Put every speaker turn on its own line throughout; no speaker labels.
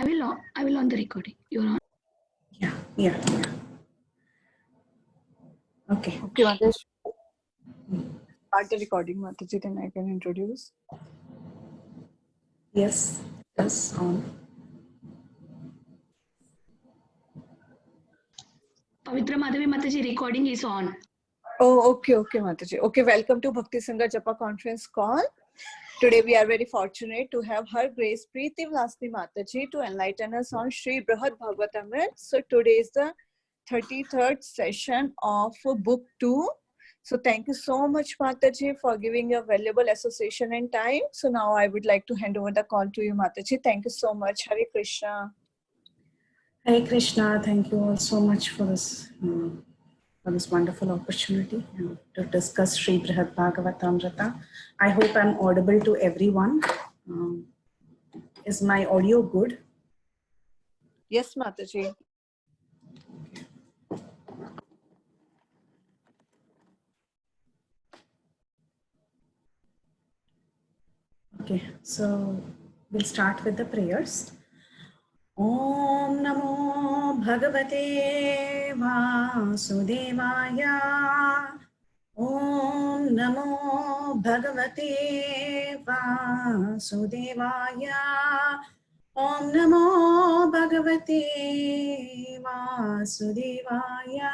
I will on the recording. You're on.
Yeah. Okay.
Okay, Mataji. Start the recording, Mataji, then I can introduce.
Yes, on.
Pavitra Madhavi Mataji, recording is on.
Oh, okay, Mataji. Okay, welcome to Bhakti Sangha Japa conference call. Today we are very fortunate to have Her Grace Preeti Vlasni Mataji to enlighten us on Sri Brihad Bhagavatamrit. So today is the 33rd session of book 2. So thank you so much, Mataji, for giving your valuable association and time. So now I would like to hand over the call to you, Mataji. Thank you so much. Hare Krishna.
Hare Krishna. Thank you all so much for this wonderful opportunity to discuss Sri Brihad Bhagavatamrita. I hope I'm audible to everyone. Is my audio good?
Yes, Mataji.
Okay, so we'll start with the prayers. Om Namo Bhagavate Vasudevaya. Om Namo Bhagavate Vasudevaya. Om Namo Bhagavate Vasudevaya.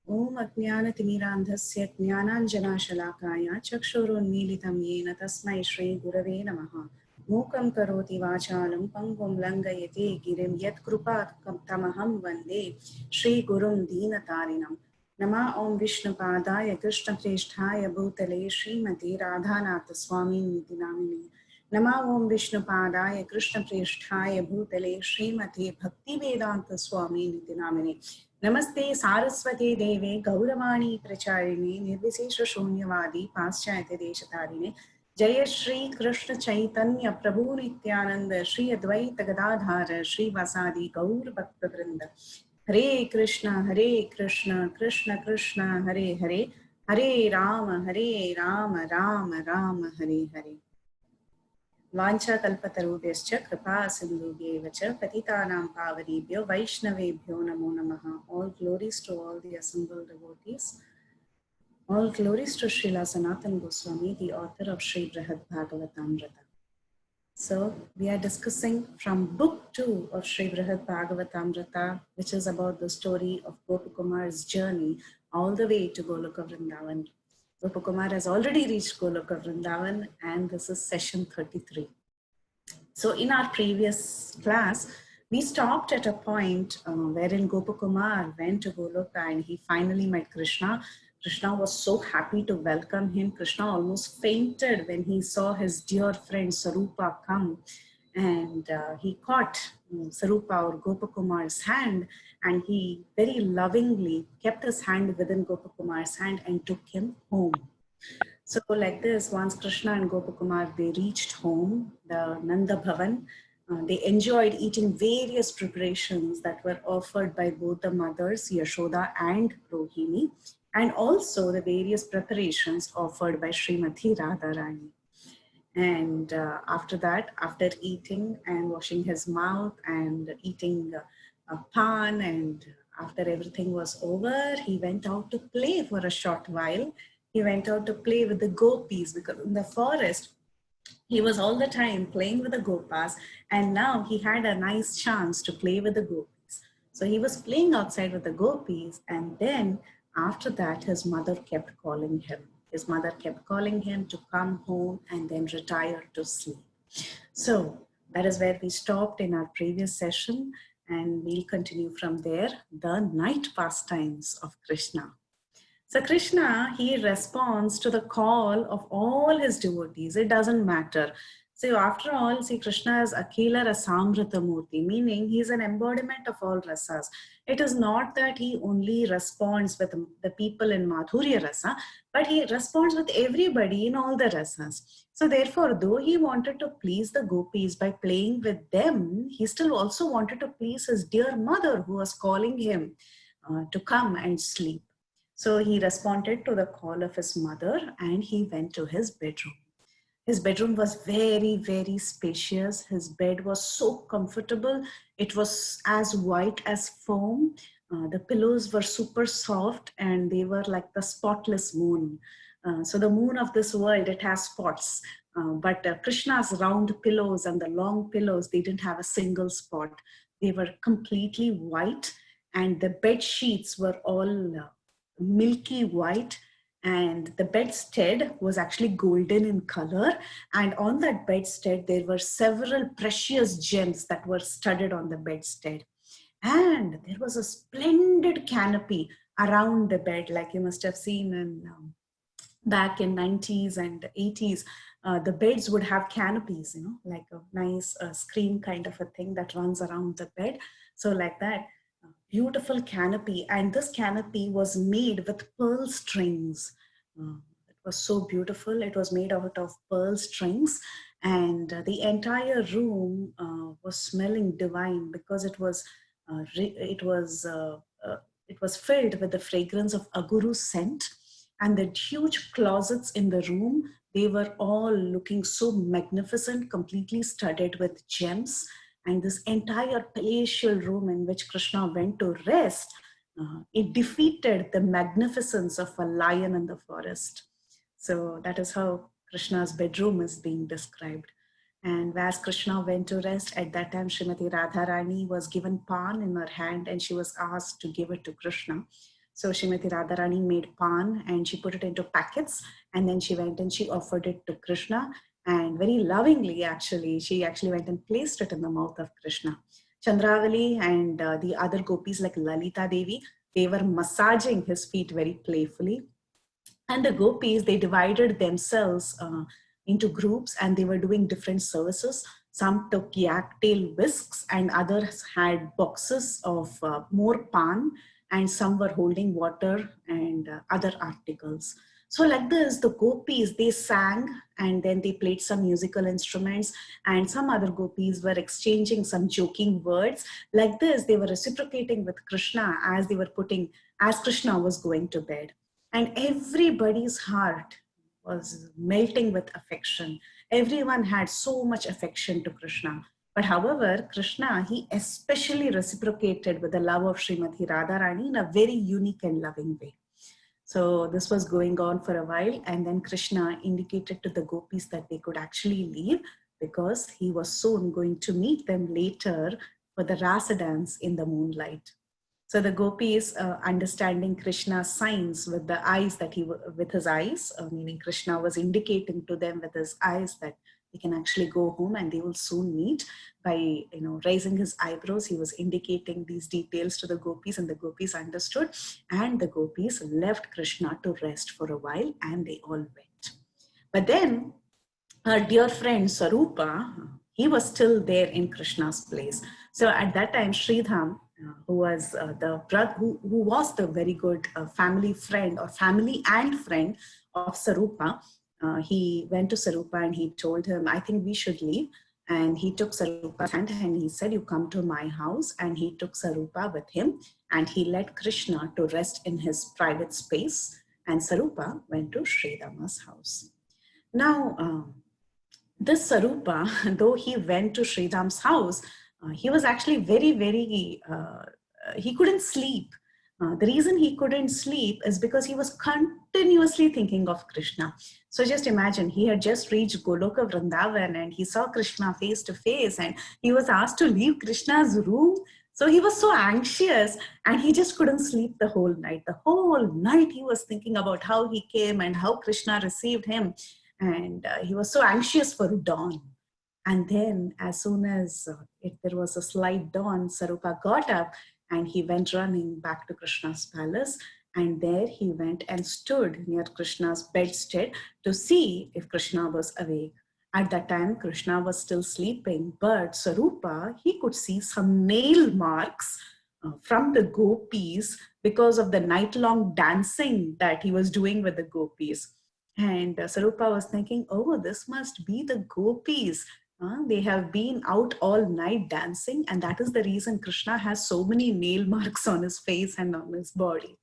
Om Ajnanatimidandhasya Jnananjanashalakaya Chakshurunmilitam Yena Tasmai Shri Gurave Namaha. Mukam karoti vachalam pangum langayate girim yat krupat tamaham vande Shri Gurum Deenatarinam. Nama Om Vishnu Padaya Krishna Presthaya Bhutale Srimati Radhanath Swami Niti Namini. Nama Om Vishnu Padaya Krishna Presthaya Bhutale Srimati Bhakti Vedanta Swami Niti Namini. Namaste Saraswati Deve Gauravani Pracharine Nirvisesha Shunyavadi Paschayate Deshatarine. Jaya Shri Krishna Chaitanya Prabhu Nityananda Shri Advaita Gadadhara Shri Vasadi Gaur Bhakta Vrinda. Hare Krishna Krishna Krishna Hare Hare Hare Rama Rama Rama Hare Hare. Vancha kalpatarubhyascha kripa sindhubhyeva cha patitanam pavanebhyo vaishnavebhyo namo namaha. All glories to all the assembled devotees. All glories to Srila Sanatana Goswami, the author of Sri Brihad Bhagavatamrita. So we are discussing from book 2 of Sri Brihad Bhagavatamrita, which is about the story of Gopakumar's journey all the way to Goloka Vrindavan. Gopakumar has already reached Goloka Vrindavan, and this is session 33. So in our previous class, we stopped at a point wherein Gopakumar went to Goloka and he finally met Krishna. Krishna was so happy to welcome him. Krishna almost fainted when he saw his dear friend Sarupa come, and he caught Sarupa or Gopakumar's hand, and he very lovingly kept his hand within Gopakumar's hand and took him home. So like this, once Krishna and Gopakumar, they reached home, the Nanda Bhavan, they enjoyed eating various preparations that were offered by both the mothers, Yashoda and Rohini, and also the various preparations offered by Srimati Radharani. And after that, after eating and washing his mouth and eating a pan, and after everything was over, he went out to play for a short while. He went out to play with the gopis, because in the forest, he was all the time playing with the gopas, and now he had a nice chance to play with the gopis. So he was playing outside with the gopis, and then after that, his mother kept calling him. His mother kept calling him to come home and then retire to sleep. So that is where we stopped in our previous session, and we'll continue from there, the night pastimes of Krishna. So Krishna, he responds to the call of all his devotees. It doesn't matter. So after all, see, Krishna is Akhila Rasamrita Murti, meaning he is an embodiment of all rasas. It is not that he only responds with the people in Madhurya Rasa, but he responds with everybody in all the rasas. So therefore, though he wanted to please the gopis by playing with them, he still also wanted to please his dear mother, who was calling him to come and sleep. So he responded to the call of his mother and he went to his bedroom. His bedroom was very, very spacious. His bed was so comfortable. It was as white as foam. The pillows were super soft and they were like the spotless moon. So the moon of this world, it has spots. But Krishna's round pillows and the long pillows, they didn't have a single spot. They were completely white, and the bed sheets were all milky white, and the bedstead was actually golden in color, and on that bedstead there were several precious gems that were studded on the bedstead, and there was a splendid canopy around the bed, like you must have seen in back in 90s and 80s. The beds would have canopies, like a nice screen kind of a thing that runs around the bed. So like that, beautiful canopy, and this canopy was made with pearl strings. It was so beautiful. It was made out of pearl strings, and the entire room was smelling divine because it was filled with the fragrance of aguru scent, and the huge closets in the room, they were all looking so magnificent, completely studded with gems. And this entire palatial room in which Krishna went to rest, it defeated the magnificence of a lion in the forest. So that is how Krishna's bedroom is being described. And as Krishna went to rest, at that time, Srimati Radharani was given pan in her hand and she was asked to give it to Krishna. So Srimati Radharani made pan and she put it into packets, and then she went and she offered it to Krishna. And very lovingly, actually, she actually went and placed it in the mouth of Krishna. Chandravali and the other gopis like Lalita Devi, they were massaging his feet very playfully. And the gopis, they divided themselves into groups and they were doing different services. Some took yak tail whisks and others had boxes of more pan, and some were holding water and other articles. So like this, the gopis, they sang and then they played some musical instruments, and some other gopis were exchanging some joking words. Like this, they were reciprocating with Krishna as Krishna was going to bed. And everybody's heart was melting with affection. Everyone had so much affection to Krishna. But however, Krishna, he especially reciprocated with the love of Srimati Radharani in a very unique and loving way. So this was going on for a while, and then Krishna indicated to the gopis that they could actually leave because he was soon going to meet them later for the rasa dance in the moonlight. So the gopis, understanding Krishna's signs with the eyes with his eyes, meaning Krishna was indicating to them with his eyes that they can actually go home and they will soon meet. By raising his eyebrows, he was indicating these details to the gopis, and the gopis understood, and the gopis left Krishna to rest for a while, and they all went. But then our dear friend Sarupa, he was still there in Krishna's place. So at that time, Sridham, who was the brother, who was the very good family friend or family and friend of Sarupa, he went to Sarupa and he told him, I think we should leave. And he took Sarupa's hand and he said, you come to my house. And he took Sarupa with him and he led Krishna to rest in his private space. And Sarupa went to Sridhama's house. Now, this Sarupa, though he went to Sridham's house, he was actually very, very, he couldn't sleep. The reason he couldn't sleep is because he was continuously thinking of Krishna. So just imagine, he had just reached Goloka Vrindavan and he saw Krishna face to face and he was asked to leave Krishna's room. So he was so anxious and he just couldn't sleep the whole night. The whole night he was thinking about how he came and how Krishna received him. And he was so anxious for dawn. And then as soon as there was a slight dawn, Sarupa got up and he went running back to Krishna's palace. And there he went and stood near Krishna's bedstead to see if Krishna was awake. At that time, Krishna was still sleeping, but Sarupa, he could see some nail marks from the gopis because of the night-long dancing that he was doing with the gopis. And Sarupa was thinking, oh, this must be the gopis. They have been out all night dancing, and that is the reason Krishna has so many nail marks on his face and on his body.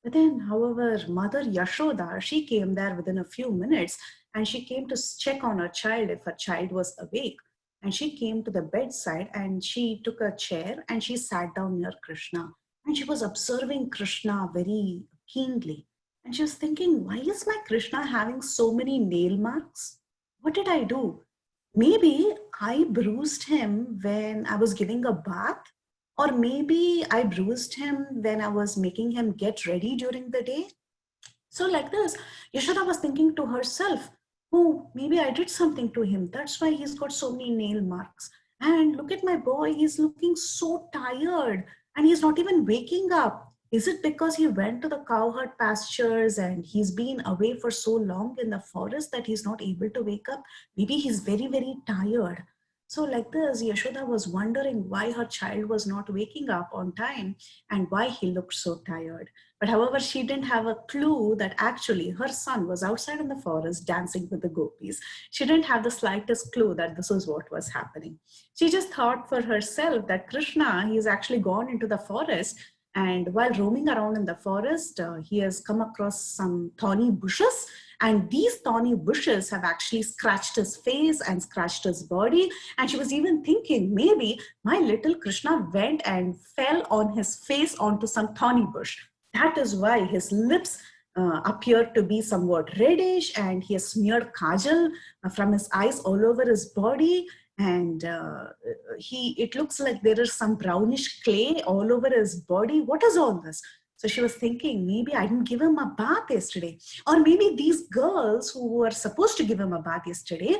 But then, however, Mother Yashoda, she came there within a few minutes and she came to check on her child if her child was awake. And she came to the bedside and she took a chair and she sat down near Krishna. And she was observing Krishna very keenly. And she was thinking, why is my Krishna having so many nail marks? What did I do? Maybe I bruised him when I was giving a bath, or maybe I bruised him when I was making him get ready during the day. So, like this, Yashoda was thinking to herself, oh, maybe I did something to him. That's why he's got so many nail marks. And look at my boy, he's looking so tired and he's not even waking up. Is it because he went to the cowherd pastures and he's been away for so long in the forest that he's not able to wake up? Maybe he's very, very tired. So, like this, Yashoda was wondering why her child was not waking up on time and why he looked so tired. But however, she didn't have a clue that actually her son was outside in the forest dancing with the gopis. She didn't have the slightest clue that this was what was happening. She just thought for herself that Krishna, he has actually gone into the forest, and while roaming around in the forest, he has come across some thorny bushes, and these thorny bushes have actually scratched his face and scratched his body. And she was even thinking, maybe my little Krishna went and fell on his face onto some thorny bush. That is why his lips appear to be somewhat reddish, and he has smeared kajal from his eyes all over his body. And it looks like there is some brownish clay all over his body. What is all this? So she was thinking, maybe I didn't give him a bath yesterday. Or maybe these girls who were supposed to give him a bath yesterday,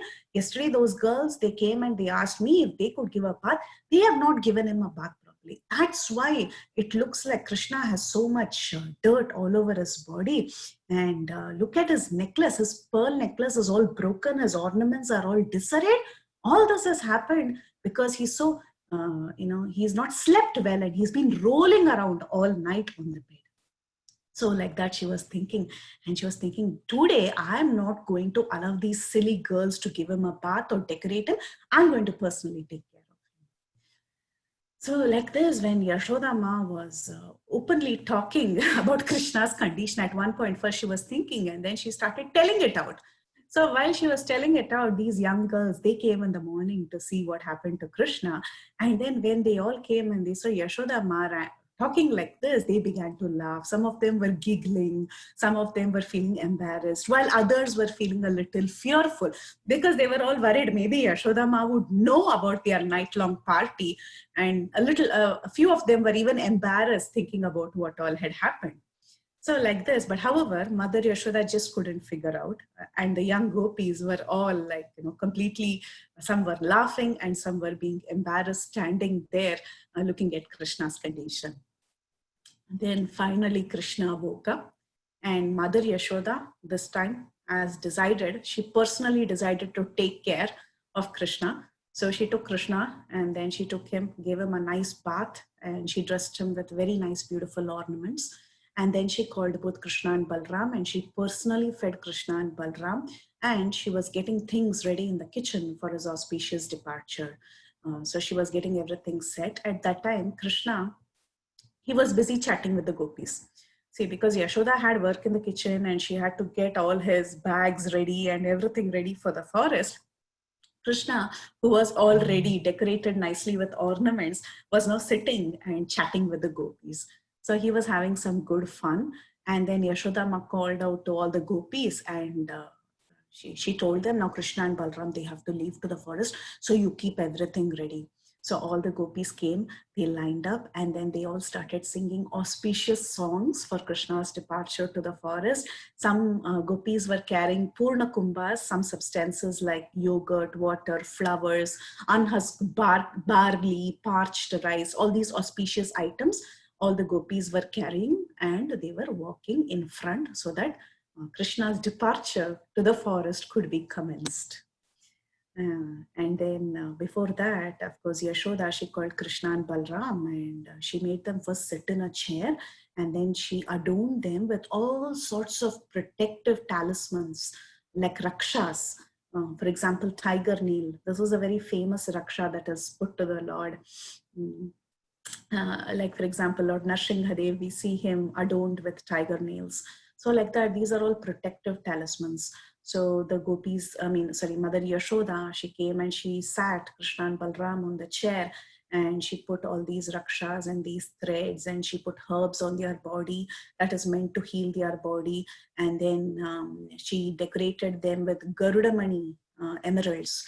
those girls, they came and they asked me if they could give a bath. They have not given him a bath properly. That's why it looks like Krishna has so much dirt all over his body. And look at his necklace. His pearl necklace is all broken. His ornaments are all disarrayed. All this has happened because he's so, he's not slept well and he's been rolling around all night on the bed. So like that she was thinking, and she was thinking, today I'm not going to allow these silly girls to give him a bath or decorate him. I'm going to personally take care of him. So like this, when Yashoda Ma was openly talking about Krishna's condition, at one point first she was thinking and then she started telling it out. So while she was telling it out, these young girls, they came in the morning to see what happened to Krishna. And then when they all came and they saw Yashoda Ma talking like this, they began to laugh. Some of them were giggling. Some of them were feeling embarrassed, while others were feeling a little fearful because they were all worried maybe Yashoda Ma would know about their night-long party. And a few of them were even embarrassed thinking about what all had happened. So like this, but however, Mother Yashoda just couldn't figure out. And the young gopis were all like, completely, some were laughing and some were being embarrassed standing there looking at Krishna's condition. Then finally Krishna woke up, and Mother Yashoda, this time, as decided, she personally decided to take care of Krishna. So she took Krishna and then she took him, gave him a nice bath, and she dressed him with very nice, beautiful ornaments. And then she called both Krishna and Balram, and she personally fed Krishna and Balram, and she was getting things ready in the kitchen for his auspicious departure. So she was getting everything set. At that time, Krishna, he was busy chatting with the gopis. See, because Yashoda had work in the kitchen and she had to get all his bags ready and everything ready for the forest, Krishna, who was already decorated nicely with ornaments, was now sitting and chatting with the gopis. So he was having some good fun. And then Yashoda Ma called out to all the gopis, and she told them, now Krishna and Balram, they have to leave to the forest. So you keep everything ready. So all the gopis came, they lined up, and then they all started singing auspicious songs for Krishna's departure to the forest. Some gopis were carrying purna kumbhas, some substances like yogurt, water, flowers, unhusked barley, parched rice, all these auspicious items, all the gopis were carrying, and they were walking in front so that Krishna's departure to the forest could be commenced. And then before that, of course, Yashoda, she called Krishna and Balram, and she made them first sit in a chair, and then she adorned them with all sorts of protective talismans like rakshas. For example, tiger nail. This was a very famous raksha that is put to the Lord. like for example, Lord Narsinghadev, we see him adorned with tiger nails. So like that, these are all protective talismans. So the gopis, Mother Yashoda, she came and she sat Krishna and Balram on the chair, and she put all these rakshas and these threads, and she put herbs on their body that is meant to heal their body. And then she decorated them with Garudamani emeralds,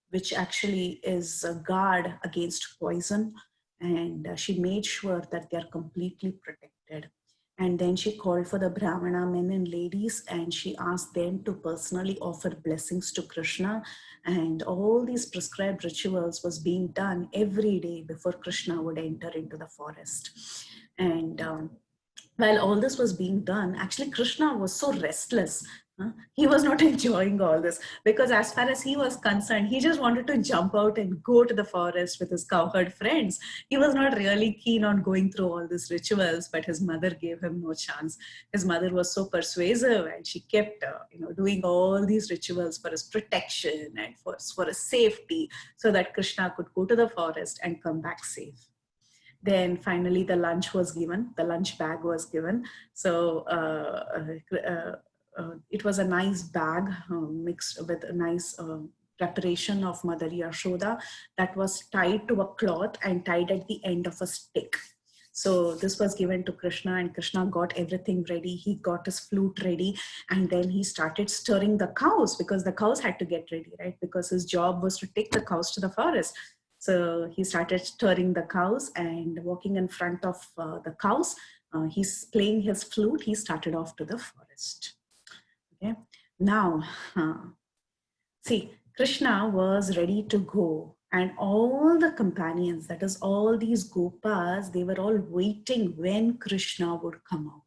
which actually is a guard against poison. And she made sure that they are completely protected. And then she called for the Brahmana men and ladies, and she asked them to personally offer blessings to Krishna. And all these prescribed rituals was being done every day before Krishna would enter into the forest. And while all this was being done, actually Krishna was so restless. He was not enjoying all this, because as far as he was concerned, he just wanted to jump out and go to the forest with his cowherd friends. He was not really keen on going through all these rituals, but his mother gave him no chance. His mother was so persuasive, and she kept doing all these rituals for his protection and for his safety, so that Krishna could go to the forest and come back safe. Then finally the lunch was given, the lunch bag was given. So it was a nice bag mixed with a nice preparation of Mother Yashoda that was tied to a cloth and tied at the end of a stick. So this was given to Krishna, and Krishna got everything ready. He got his flute ready, and then he started stirring the cows, because the cows had to get ready, right? Because his job was to take the cows to the forest. So he started stirring the cows, and walking in front of the cows, he's playing his flute. He started off to the forest. Okay. Now, see, Krishna was ready to go, and all the companions, that is all these gopas, they were all waiting when Krishna would come out.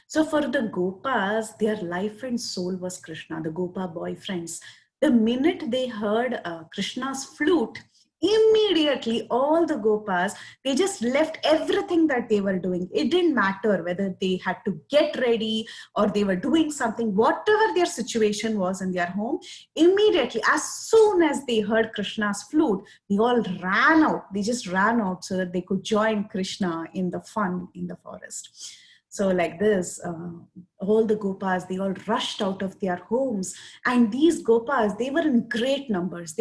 So for the gopas, their life and soul was Krishna, the gopa boyfriends. The minute they heard Krishna's flute, immediately all the gopas, they just left everything that they were doing. It didn't matter whether they had to get ready or they were doing something, whatever their situation was in their home. Immediately, as soon as they heard Krishna's flute, they all ran out. They just ran out so that they could join Krishna in the fun in the forest. So like this, all the gopas, they all rushed out of their homes. And these gopas, they were in great numbers.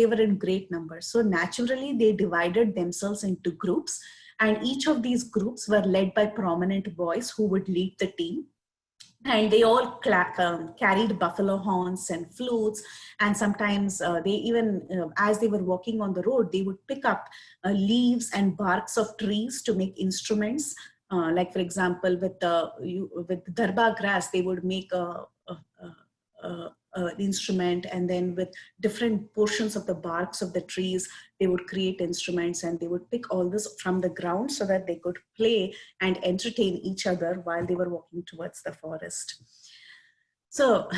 So naturally, they divided themselves into groups. And each of these groups were led by prominent boys who would lead the team. And they all carried buffalo horns and flutes. And sometimes they even, as they were walking on the road, they would pick up leaves and barks of trees to make instruments. Like for example, with darba grass, they would make an instrument, and then with different portions of the barks of the trees, they would create instruments, and they would pick all this from the ground so that they could play and entertain each other while they were walking towards the forest. So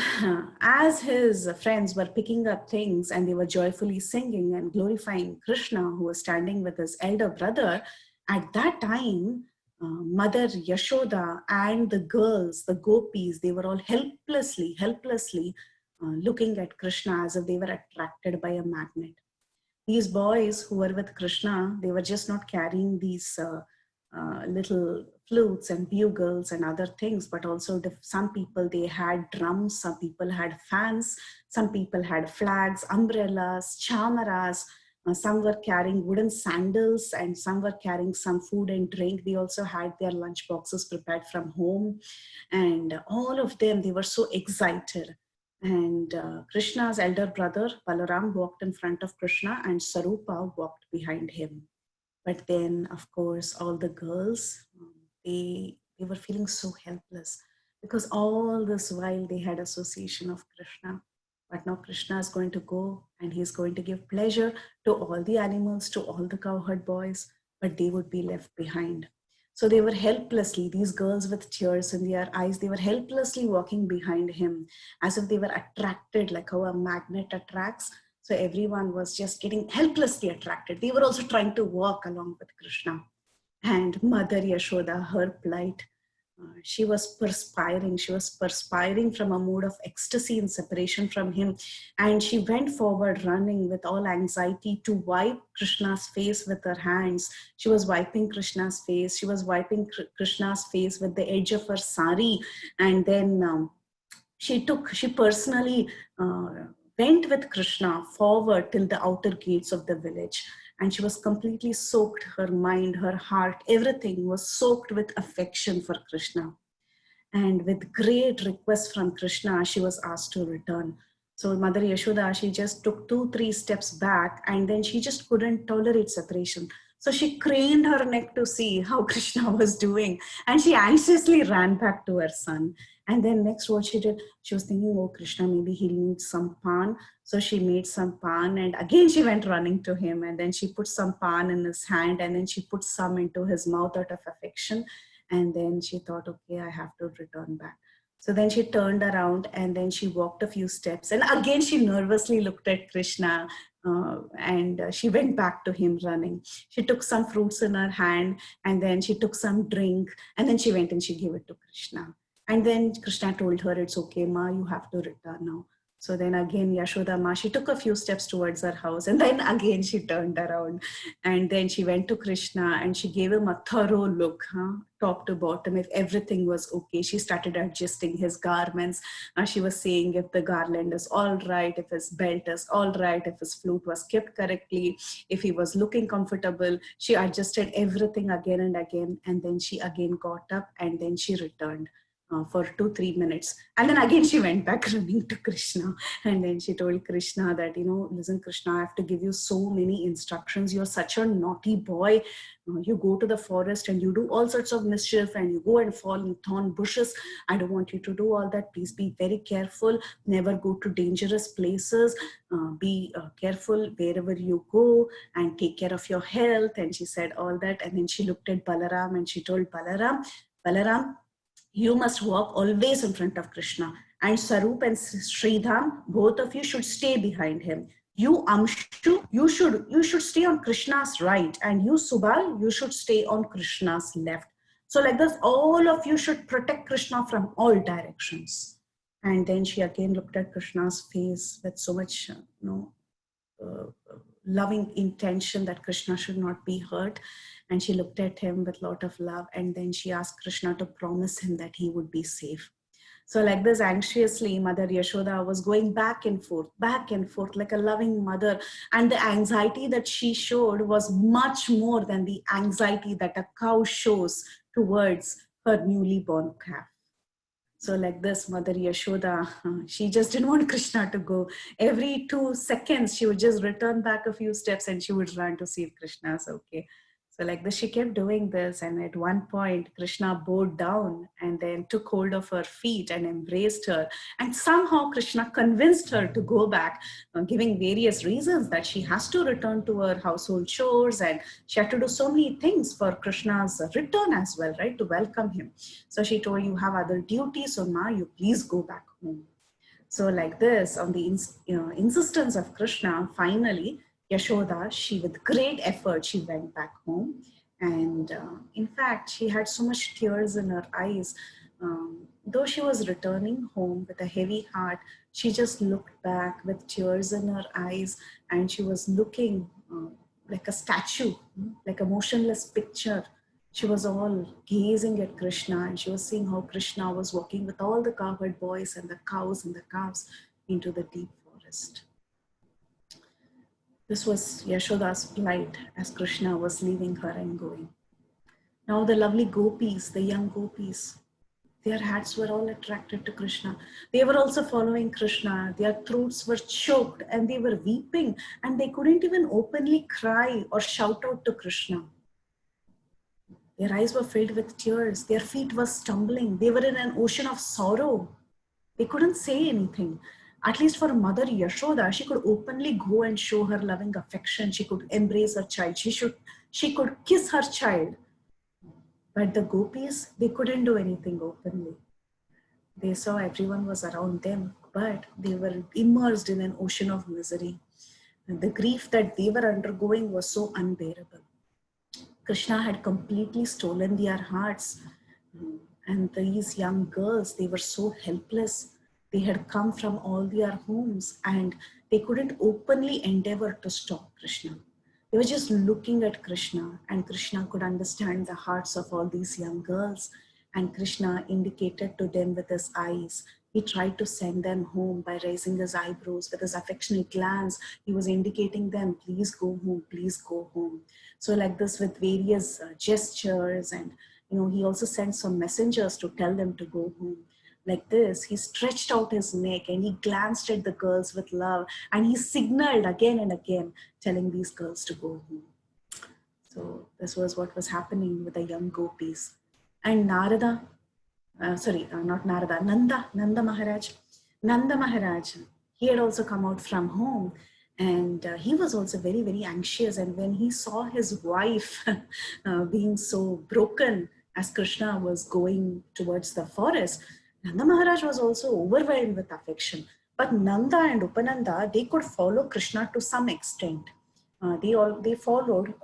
as his friends were picking up things and they were joyfully singing and glorifying Krishna, who was standing with his elder brother, at that time, Mother Yashoda and the girls, the gopis, they were all helplessly looking at Krishna as if they were attracted by a magnet. These boys who were with Krishna, they were just not carrying these little flutes and bugles and other things, but also some people, they had drums, some people had fans, some people had flags, umbrellas, chamaras. Some were carrying wooden sandals, and some were carrying some food and drink. They also had their lunch boxes prepared from home. And all of them, they were so excited. And Krishna's elder brother, Balaram, walked in front of Krishna, and Sarupa walked behind him. But then, of course, all the girls, they were feeling so helpless, because all this while they had association of Krishna. But now Krishna is going to go, and he's going to give pleasure to all the animals, to all the cowherd boys, but they would be left behind. So they were helplessly, these girls with tears in their eyes, they were helplessly walking behind him as if they were attracted, like how a magnet attracts. So everyone was just getting helplessly attracted. They were also trying to walk along with Krishna. And Mother Yashoda, her plight, She was perspiring. She was perspiring from a mood of ecstasy and separation from him. And she went forward running with all anxiety to wipe Krishna's face with her hands. She was wiping Krishna's face. She was wiping Krishna's face with the edge of her sari. And then she personally went with Krishna forward till the outer gates of the village. And she was completely soaked, her mind, her heart, everything was soaked with affection for Krishna. And with great request from Krishna, she was asked to return. So Mother Yashoda, she just took 2-3 steps back, and then she just couldn't tolerate separation. So she craned her neck to see how Krishna was doing, and she anxiously ran back to her son. And then next what she did, she was thinking, oh, Krishna, maybe he'll need some pan. So she made some pan, and again she went running to him, and then she put some pan in his hand, and then she put some into his mouth out of affection. And then she thought, okay, I have to return back. So then she turned around and then she walked a few steps. And again, she nervously looked at Krishna and she went back to him running. She took some fruits in her hand and then she took some drink and then she went and she gave it to Krishna. And then Krishna told her, it's okay, Ma, you have to return now. So then again, Yashoda Ma, she took a few steps towards her house and then again she turned around and then she went to Krishna and she gave him a thorough look, top to bottom, if everything was okay. She started adjusting his garments. She was saying if the garland is all right, if his belt is all right, if his flute was kept correctly, if he was looking comfortable. She adjusted everything again and again. And then she again got up and then she returned. For 2-3 minutes. And then again, she went back running to Krishna. And then she told Krishna that, listen, Krishna, I have to give you so many instructions. You're such a naughty boy. You go to the forest and you do all sorts of mischief and you go and fall in thorn bushes. I don't want you to do all that. Please be very careful. Never go to dangerous places. Be careful wherever you go and take care of your health. And she said all that. And then she looked at Balaram and she told Balaram, you must walk always in front of Krishna. And Sarup and Sridham, both of you should stay behind him. You, Amshu, you should stay on Krishna's right. And you, Subal, you should stay on Krishna's left. So like this, all of you should protect Krishna from all directions. And then she again looked at Krishna's face with so much, loving intention that Krishna should not be hurt. And she looked at him with a lot of love. And then she asked Krishna to promise him that he would be safe. So like this, anxiously, Mother Yashoda was going back and forth like a loving mother. And the anxiety that she showed was much more than the anxiety that a cow shows towards her newly born calf. So like this, Mother Yashoda, she just didn't want Krishna to go. Every 2 seconds, she would just return back a few steps and she would run to see if Krishna is okay. So like this, she kept doing this. And at one point, Krishna bowed down and then took hold of her feet and embraced her. And somehow Krishna convinced her to go back, giving various reasons that she has to return to her household chores. And she had to do so many things for Krishna's return as well, right? To welcome him. So she told, you have other duties, so Ma, you please go back home. So like this, on the insistence of Krishna, finally, Yashoda, she with great effort, she went back home. And in fact, she had so much tears in her eyes. Though she was returning home with a heavy heart, she just looked back with tears in her eyes and she was looking like a statue, like a motionless picture. She was all gazing at Krishna and she was seeing how Krishna was walking with all the cowherd boys and the cows and the calves into the deep forest. This was Yashoda's plight as Krishna was leaving her and going. Now the lovely gopis, the young gopis, their hearts were all attracted to Krishna. They were also following Krishna. Their throats were choked and they were weeping and they couldn't even openly cry or shout out to Krishna. Their eyes were filled with tears. Their feet were stumbling. They were in an ocean of sorrow. They couldn't say anything. At least for Mother Yashoda, she could openly go and show her loving affection. She could embrace her child. She could kiss her child. But the gopis, they couldn't do anything openly. They saw everyone was around them, but they were immersed in an ocean of misery. And the grief that they were undergoing was so unbearable. Krishna had completely stolen their hearts. And these young girls, they were so helpless. They had come from all their homes and they couldn't openly endeavor to stop Krishna. They were just looking at Krishna, and Krishna could understand the hearts of all these young girls. And Krishna indicated to them with his eyes. He tried to send them home by raising his eyebrows with his affectionate glance. He was indicating them, please go home, please go home. So like this with various gestures, and he also sent some messengers to tell them to go home. Like this, he stretched out his neck and he glanced at the girls with love, and he signaled again and again, telling these girls to go home. So this was what was happening with the young gopis. And Narada, not Narada, Nanda Maharaj. Nanda Maharaj, he had also come out from home, and he was also very, very anxious. And when he saw his wife being so broken as Krishna was going towards the forest, Nanda Maharaj was also overwhelmed with affection. But Nanda and Upananda, they could follow Krishna to some extent. They followed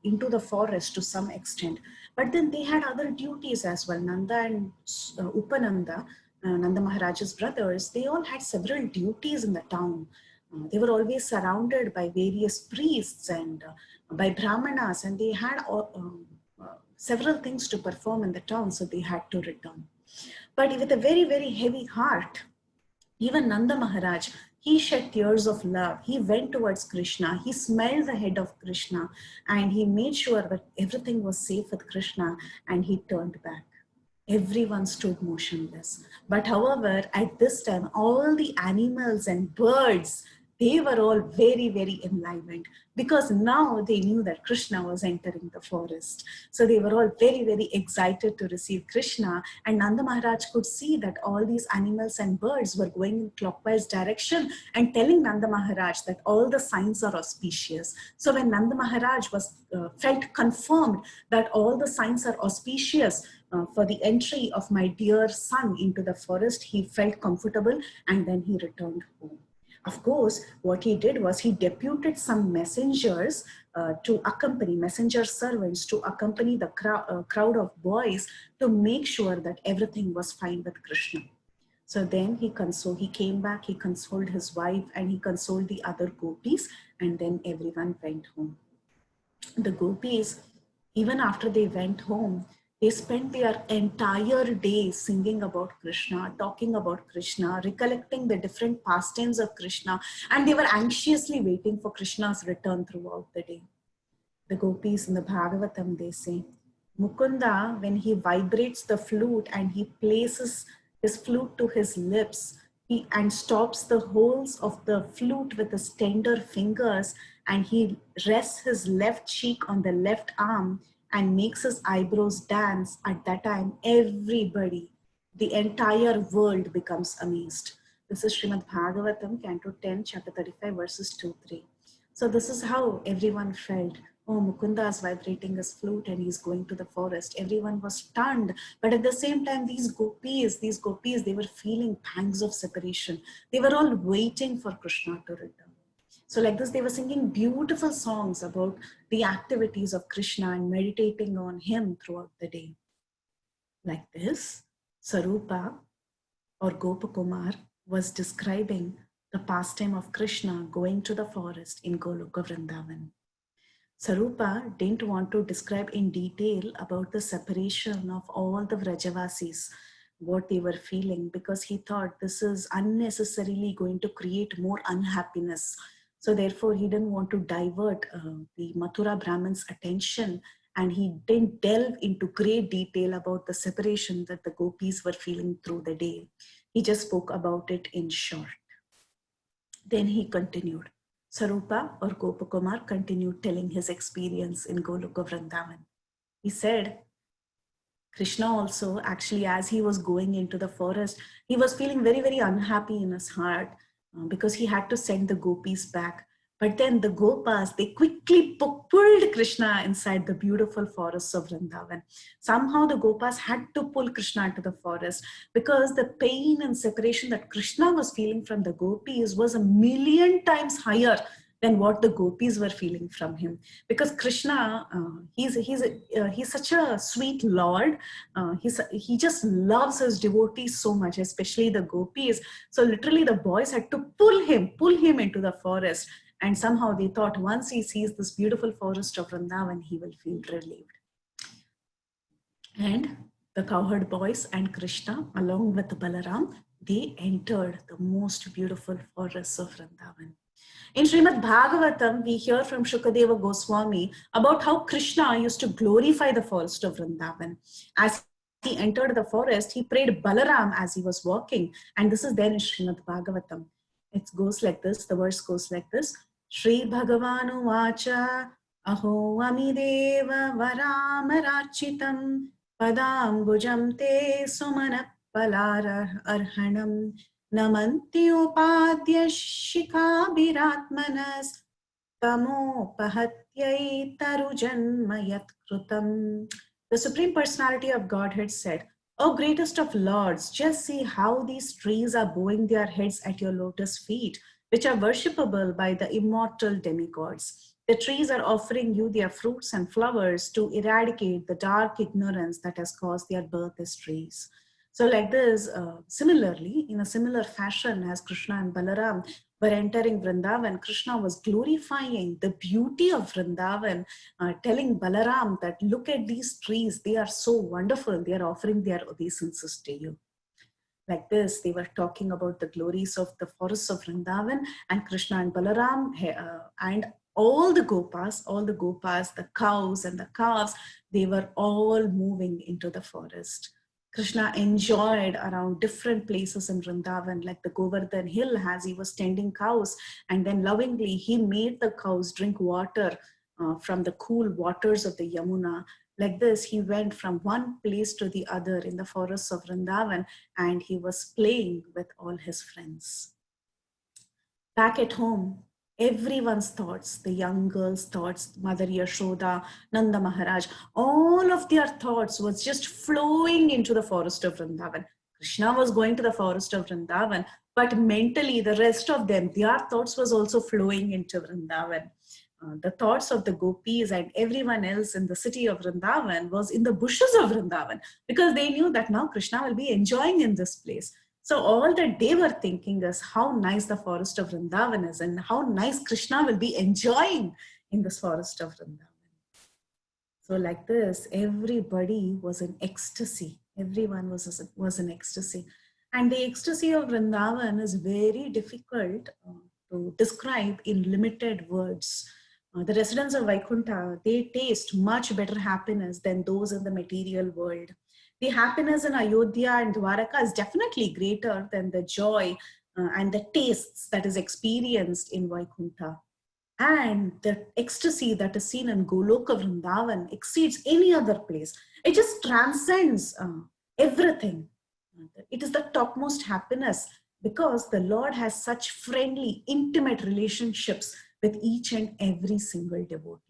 into the forest to some extent. But then they had other duties as well. Nanda and Upananda, Nanda Maharaj's brothers, they all had several duties in the town. They were always surrounded by various priests and by brahmanas, and they had several things to perform in the town, so they had to return. But with a very, very heavy heart, even Nanda Maharaj, he shed tears of love. He went towards Krishna. He smelled the head of Krishna, and he made sure that everything was safe with Krishna, and he turned back. Everyone stood motionless. But however, at this time, all the animals and birds, they were all very, very enlivened, because now they knew that Krishna was entering the forest. So they were all very, very excited to receive Krishna. And Nanda Maharaj could see that all these animals and birds were going in clockwise direction and telling Nanda Maharaj that all the signs are auspicious. So when Nanda Maharaj felt confirmed that all the signs are auspicious for the entry of my dear son into the forest, he felt comfortable, and then he returned home. Of course, what he did was he deputed some messengers messenger servants to accompany the crowd of boys to make sure that everything was fine with Krishna. So then he came back, he consoled his wife, and he consoled the other gopis, and then everyone went home. The gopis, even after they went home, they spent their entire day singing about Krishna, talking about Krishna, recollecting the different pastimes of Krishna, and they were anxiously waiting for Krishna's return throughout the day. The gopis in the Bhagavatam, they say, Mukunda, when he vibrates the flute and he places his flute to his lips, and stops the holes of the flute with his tender fingers, and he rests his left cheek on the left arm, and makes his eyebrows dance, at that time, everybody, the entire world becomes amazed. This is Srimad Bhagavatam, Canto 10, Chapter 35, verses 2-3. So this is how everyone felt. Oh, Mukunda is vibrating his flute and he's going to the forest. Everyone was stunned. But at the same time, these gopis, they were feeling pangs of separation. They were all waiting for Krishna to return. So like this, they were singing beautiful songs about the activities of Krishna and meditating on him throughout the day. Like this, Sarupa or Gopakumar was describing the pastime of Krishna going to the forest in Goloka Vrindavan. Sarupa didn't want to describe in detail about the separation of all the Vrajavasis, what they were feeling, because he thought this is unnecessarily going to create more unhappiness. So therefore, he didn't want to divert the Mathura Brahmin's attention, and he didn't delve into great detail about the separation that the gopis were feeling through the day. He just spoke about it in short. Then he continued. Sarupa or Gopakumar continued telling his experience in Goloka Vrindavan. He said, Krishna also, actually, as he was going into the forest, he was feeling very, very unhappy in his heart because he had to send the gopis back. But then the Gopas, they quickly pulled Krishna inside the beautiful forests of Vrindavan. Somehow the Gopas had to pull Krishna into the forest because the pain and separation that Krishna was feeling from the gopis was 1,000,000 times higher than what the gopis were feeling from him. Because Krishna, he's such a sweet Lord. He just loves his devotees so much, especially the gopis. So literally, the boys had to pull him into the forest. And somehow they thought once he sees this beautiful forest of Vrindavan, he will feel relieved. And the cowherd boys and Krishna, along with Balaram, they entered the most beautiful forests of Vrindavan. In Srimad Bhagavatam, we hear from Shukadeva Goswami about how Krishna used to glorify the forest of Vrindavan. As he entered the forest, he prayed Balaram as he was walking. And this is there in Srimad Bhagavatam. It goes like this, the verse goes like this. Shri Bhagavanu Vacha Aho Amideva Varamarachitam Padambujam Te Sumana Palara Arhanam Namanti Upadya Shikabhiratmanas Tamo Pahatyai Tarujanmayat Krutam. The Supreme Personality of Godhead said, O greatest of Lords, just see how these trees are bowing their heads at your lotus feet, which are worshipable by the immortal demigods. The trees are offering you their fruits and flowers to eradicate the dark ignorance that has caused their birth as trees. So like this, similarly, in a similar fashion as Krishna and Balaram were entering Vrindavan, Krishna was glorifying the beauty of Vrindavan, telling Balaram that look at these trees, they are so wonderful, they are offering their obeisances to you. Like this, they were talking about the glories of the forests of Vrindavan, and Krishna and Balaram and all the gopas, the cows and the calves, they were all moving into the forest. Krishna enjoyed around different places in Vrindavan, like the Govardhan hill, as he was tending cows, and then lovingly he made the cows drink water from the cool waters of the Yamuna. Like this, he went from one place to the other in the forests of Vrindavan, and he was playing with all his friends. Back at home, everyone's thoughts, the young girl's thoughts, Mother Yashoda, Nanda Maharaj, all of their thoughts was just flowing into the forest of Vrindavan. Krishna was going to the forest of Vrindavan, but mentally the rest of them, their thoughts was also flowing into Vrindavan. The thoughts of the gopis and everyone else in the city of Vrindavan was in the bushes of Vrindavan, because they knew that now Krishna will be enjoying in this place. So all that they were thinking is how nice the forest of Vrindavan is and how nice Krishna will be enjoying in this forest of Vrindavan. So like this, everybody was in ecstasy. Everyone was in ecstasy. And the ecstasy of Vrindavan is very difficult to describe in limited words. The residents of Vaikuntha, they taste much better happiness than those in the material world. The happiness in Ayodhya and Dwaraka is definitely greater than the joy and the tastes that is experienced in Vaikuntha. And the ecstasy that is seen in Goloka Vrindavan exceeds any other place. It just transcends everything. It is the topmost happiness because the Lord has such friendly, intimate relationships with each and every single devotee.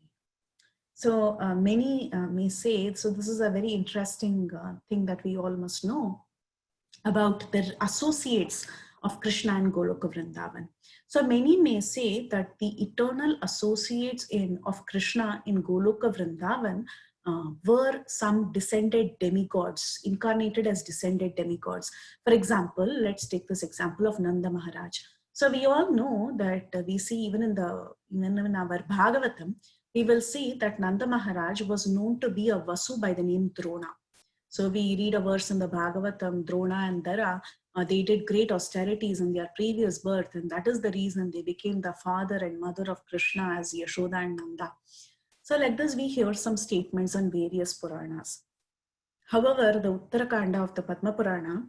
So many may say, so this is a very interesting thing that we all must know about the associates of Krishna and Goloka Vrindavan. So many may say that the eternal associates of Krishna in Goloka Vrindavan were some descended demigods, incarnated as descended demigods. For example, let's take this example of Nanda Maharaj. So we all know that we see even in our Bhagavatam, we will see that Nanda Maharaj was known to be a Vasu by the name Drona. So we read a verse in the Bhagavatam, Drona and Dara, they did great austerities in their previous birth, and that is the reason they became the father and mother of Krishna as Yashoda and Nanda. So like this, we hear some statements on various Puranas. However, the Uttarakanda of the Padma Purana,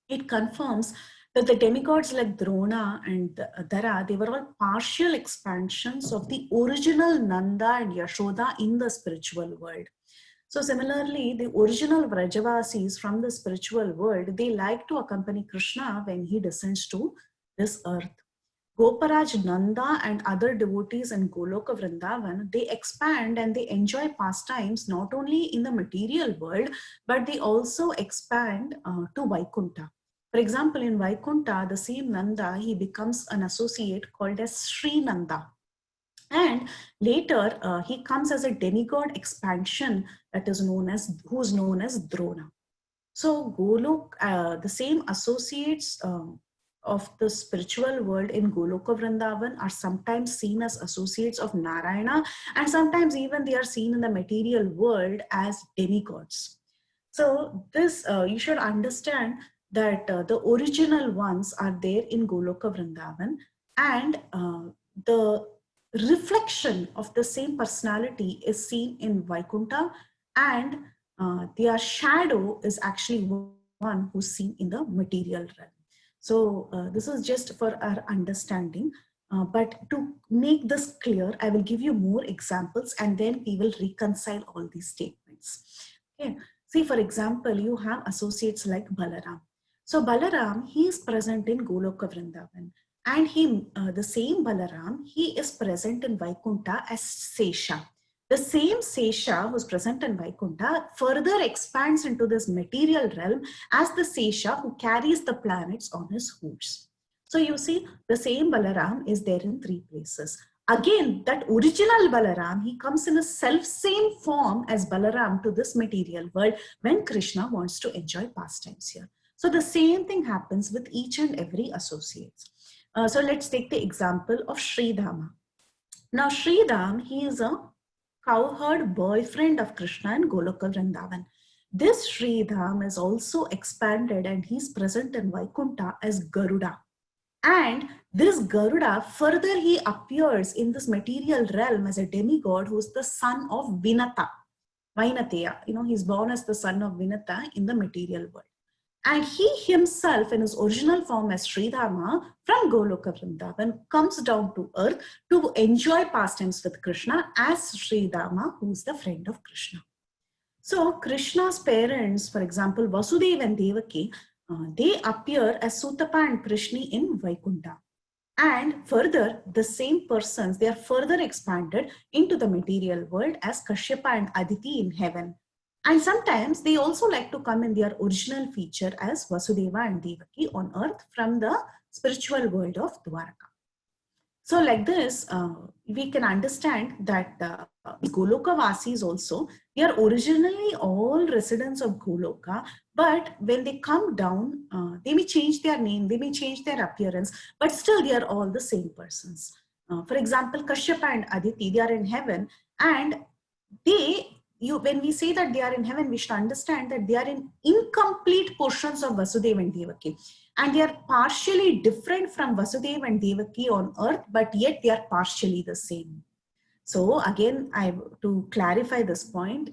it confirms that the demigods like Drona and Dara, they were all partial expansions of the original Nanda and Yashoda in the spiritual world. So similarly, the original Vrajavasis from the spiritual world, they like to accompany Krishna when he descends to this earth. Goparaj Nanda and other devotees in Goloka Vrindavan, they expand and they enjoy pastimes not only in the material world, but they also expand to Vaikuntha. For example, in Vaikuntha, the same Nanda, he becomes an associate called as Sri Nanda. And later he comes as a demigod expansion that is known as, who's known as Drona. So Golok, the same associates of the spiritual world in Goloka Vrindavan are sometimes seen as associates of Narayana, and sometimes even they are seen in the material world as demigods. So this, you should understand that the original ones are there in Goloka Vrindavan, and the reflection of the same personality is seen in Vaikunta, and their shadow is actually one who's seen in the material realm. So this is just for our understanding. But to make this clear, I will give you more examples and then we will reconcile all these statements. Okay. See, for example, you have associates like Balaram. So Balaram, he is present in Goloka Vrindavan. And the same Balaram, he is present in Vaikunta as Sesha. The same Sesha who's present in Vaikunta further expands into this material realm as the Sesha who carries the planets on his hooves. So you see, the same Balaram is there in 3 places. Again, that original Balaram, he comes in a self-same form as Balaram to this material world when Krishna wants to enjoy pastimes here. So the same thing happens with each and every associate. So let's take the example of Sridhama. Now Sridham, he is a cowherd boyfriend of Krishna in Goloka Vrindavan. This Sridham is also expanded and he's present in Vaikunta as Garuda. And this Garuda, further he appears in this material realm as a demigod who's the son of Vinata, Vainateya. You know, he's born as the son of Vinata in the material world. And he himself, in his original form as Sridhama from Goloka Vrindavan, comes down to earth to enjoy pastimes with Krishna as Sridhama, who's the friend of Krishna. So Krishna's parents, for example, Vasudeva and Devaki, they appear as Sutapa and Prishni in Vaikunta. And further, the same persons, they are further expanded into the material world as Kashyapa and Aditi in heaven. And sometimes they also like to come in their original feature as Vasudeva and Devaki on earth from the spiritual world of Dwaraka. So like this, we can understand that Goloka Vasis also, they are originally all residents of Goloka, but when they come down, they may change their name, they may change their appearance, but still they are all the same persons. For example, Kashyapa and Aditi, they are in heaven, and when we say that they are in heaven, we should understand that they are in incomplete portions of Vasudeva and Devaki. And they are partially different from Vasudeva and Devaki on earth, but yet they are partially the same. So again, to clarify this point,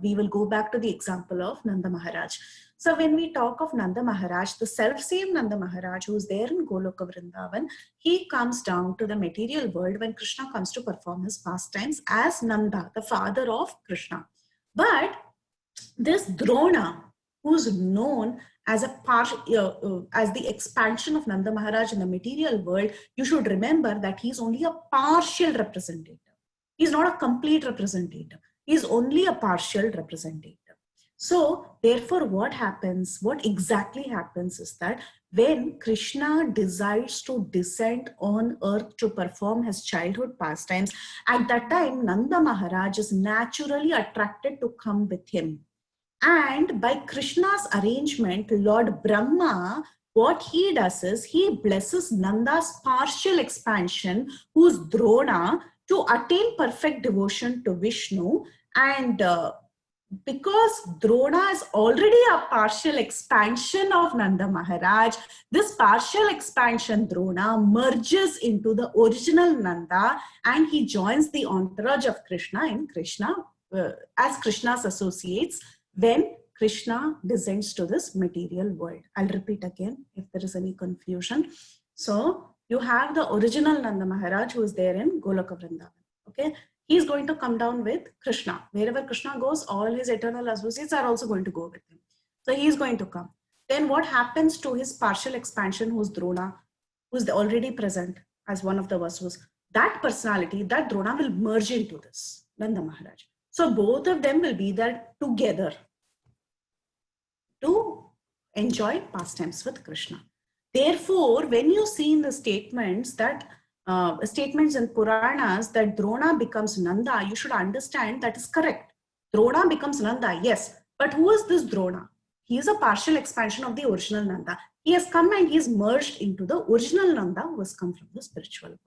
we will go back to the example of Nanda Maharaj. So when we talk of Nanda Maharaj, the self-same Nanda Maharaj who is there in Goloka Vrindavan, he comes down to the material world when Krishna comes to perform his pastimes as Nanda, the father of Krishna. But this Drona, who's known as as the expansion of Nanda Maharaj in the material world, you should remember that he's only a partial representative. He's not a complete representative. He's only a partial representative. So therefore what exactly happens is that when Krishna decides to descend on earth to perform his childhood pastimes, at that time Nanda Maharaj is naturally attracted to come with him. And by Krishna's arrangement, Lord Brahma, what he does is he blesses Nanda's partial expansion, who's Drona, to attain perfect devotion to Vishnu. And because Drona is already a partial expansion of Nanda Maharaj, this partial expansion Drona merges into the original Nanda and he joins the entourage of Krishna in Krishna as Krishna's associates when Krishna descends to this material world. I'll repeat again if there is any confusion. So you have the original Nanda Maharaj who is there in Goloka Vrindavan. Okay, he's going to come down with Krishna. Wherever Krishna goes, all his eternal associates are also going to go with him. So he's going to come. Then what happens to his partial expansion, who's Drona, who's already present as one of the Vasus? That personality, that Drona will merge into this Nanda Maharaj. So both of them will be there together to enjoy pastimes with Krishna. Therefore, when you see in the statements that statements in Puranas that Drona becomes Nanda, you should understand that is correct. Drona becomes Nanda, yes. But who is this Drona? He is a partial expansion of the original Nanda. He has come and he is merged into the original Nanda who has come from the spiritual world.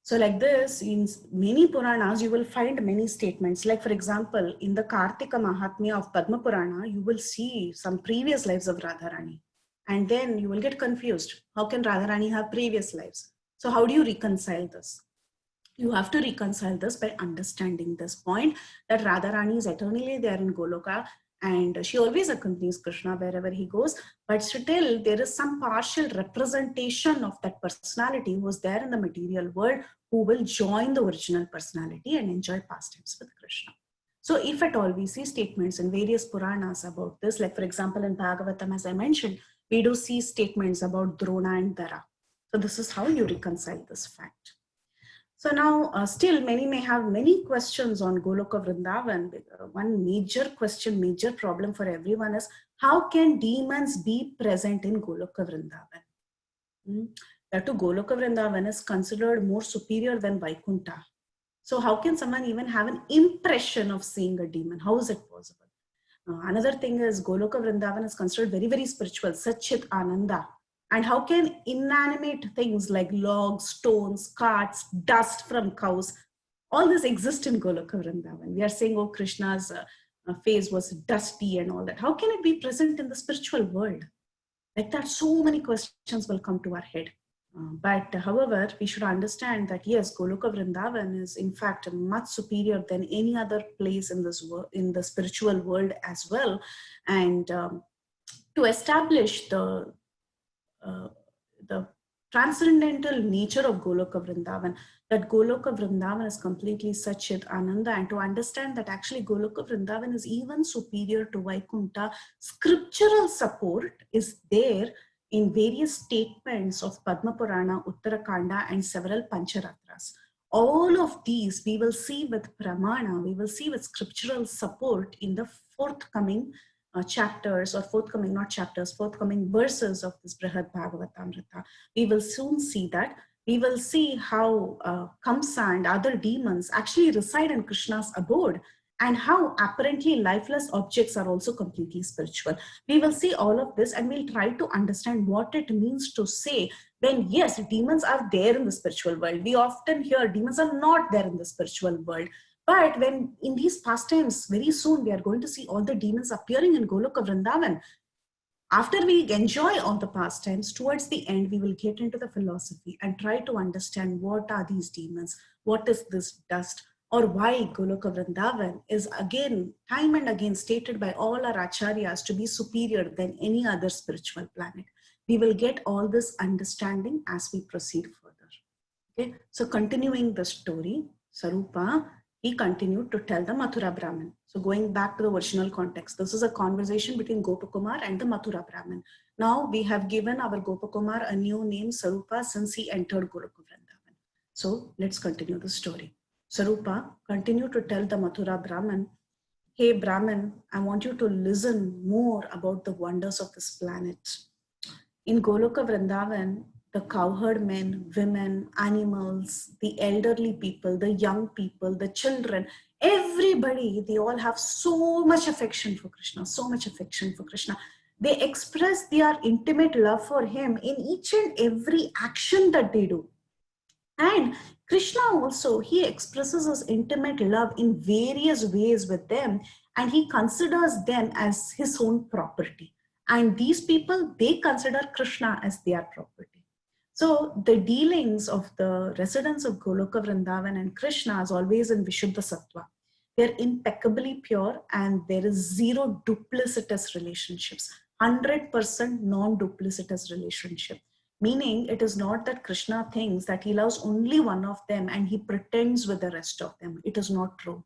So like this, in many Puranas, you will find many statements. Like for example, in the Kartika Mahatmya of Padma Purana, you will see some previous lives of Radharani. And then you will get confused. How can Radharani have previous lives? So how do you reconcile this? You have to reconcile this by understanding this point that Radharani is eternally there in Goloka and she always accompanies Krishna wherever he goes, but still there is some partial representation of that personality who was there in the material world who will join the original personality and enjoy pastimes with Krishna. So if at all we see statements in various Puranas about this, like for example in Bhagavatam, as I mentioned, we do see statements about Drona and Dara. So this is how you reconcile this fact. So now still many may have many questions on Goloka Vrindavan. One major question, major problem for everyone is how can demons be present in Goloka Vrindavan? That to Goloka Vrindavan is considered more superior than Vaikunta. So how can someone even have an impression of seeing a demon? How is it possible? Another thing is Goloka Vrindavan is considered very, very spiritual, Satchit Ananda. And how can inanimate things like logs, stones, carts, dust from cows, all this exist in Goloka Vrindavan? We are saying, oh, Krishna's face was dusty and all that. How can it be present in the spiritual world? Like that, so many questions will come to our head. But however, we should understand that yes, Goloka Vrindavan is in fact much superior than any other place in this world, in the spiritual world as well. And to establish the transcendental nature of Goloka Vrindavan, that Goloka Vrindavan is completely Satchit Ananda, and to understand that actually Goloka Vrindavan is even superior to Vaikunta, scriptural support is there in various statements of Padma Purana, Uttarakanda, and several Pancharatras. All of these we will see with Pramana, we will see with scriptural support in the forthcoming chapters or forthcoming verses of this Brihad Bhagavatamrita. We will soon see that. We will see how Kamsa and other demons actually reside in Krishna's abode and how apparently lifeless objects are also completely spiritual. We will see all of this and we'll try to understand what it means to say when yes, demons are there in the spiritual world. We often hear demons are not there in the spiritual world. But when in these pastimes, very soon we are going to see all the demons appearing in Goloka Vrindavan. After we enjoy all the pastimes, towards the end, we will get into the philosophy and try to understand what are these demons, what is this dust, or why Goloka Vrindavan is again, time and again stated by all our acharyas to be superior than any other spiritual planet. We will get all this understanding as we proceed further. Okay, so continuing the story, Sarupa, he continued to tell the Mathura Brahmin. So going back to the original context, this is a conversation between Gopakumar and the Mathura Brahmin. Now we have given our Gopakumar a new name, Sarupa, since he entered Goloka Vrindavan. So let's continue the story. Sarupa continued to tell the Mathura Brahmin, hey Brahmin, I want you to listen more about the wonders of this planet. In Goloka Vrindavan, the cowherd men, women, animals, the elderly people, the young people, the children, everybody, they all have so much affection for Krishna, so much affection for Krishna. They express their intimate love for him in each and every action that they do. And Krishna also, he expresses his intimate love in various ways with them, and he considers them as his own property. And these people, they consider Krishna as their property. So the dealings of the residents of Goloka Vrindavan and Krishna is always in Vishuddha Sattva. They're impeccably pure and there is zero duplicitous relationships, 100% non-duplicitous relationship. Meaning it is not that Krishna thinks that he loves only one of them and he pretends with the rest of them. It is not true.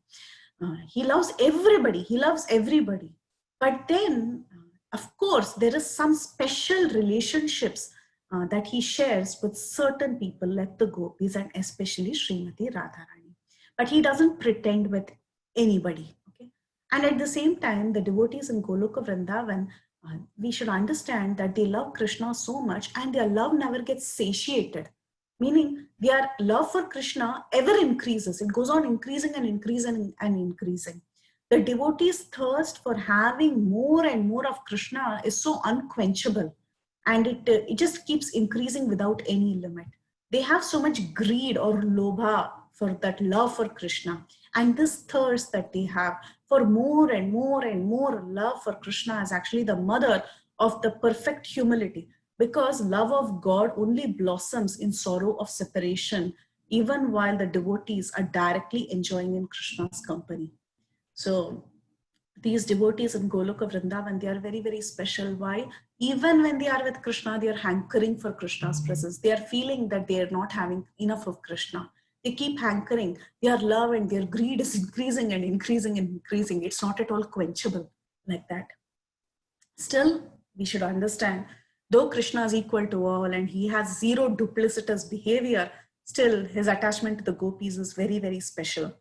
He loves everybody. He loves everybody. But then, of course, there is some special relationships that he shares with certain people like the gopis and especially Srimati Radharani. But he doesn't pretend with anybody. Okay? And at the same time, the devotees in Goloka Vrindavan, we should understand that they love Krishna so much and their love never gets satiated. meaning their love for Krishna ever increases. It goes on increasing and increasing and increasing. The devotees' thirst for having more and more of Krishna is so unquenchable, and it just keeps increasing without any limit. They have so much greed or lobha for that love for Krishna, and this thirst that they have for more and more and more love for Krishna is actually the mother of the perfect humility, because love of God only blossoms in sorrow of separation, even while the devotees are directly enjoying in Krishna's company. So these devotees in Goloka Vrindavan, they are very, very special. Why? Even when they are with Krishna, they are hankering for Krishna's presence. They are feeling that they are not having enough of Krishna. They keep hankering. Their love and their greed is increasing and increasing and increasing. It's not at all quenchable like that. Still, we should understand, though Krishna is equal to all and he has zero duplicitous behavior, still his attachment to the gopis is very, very special.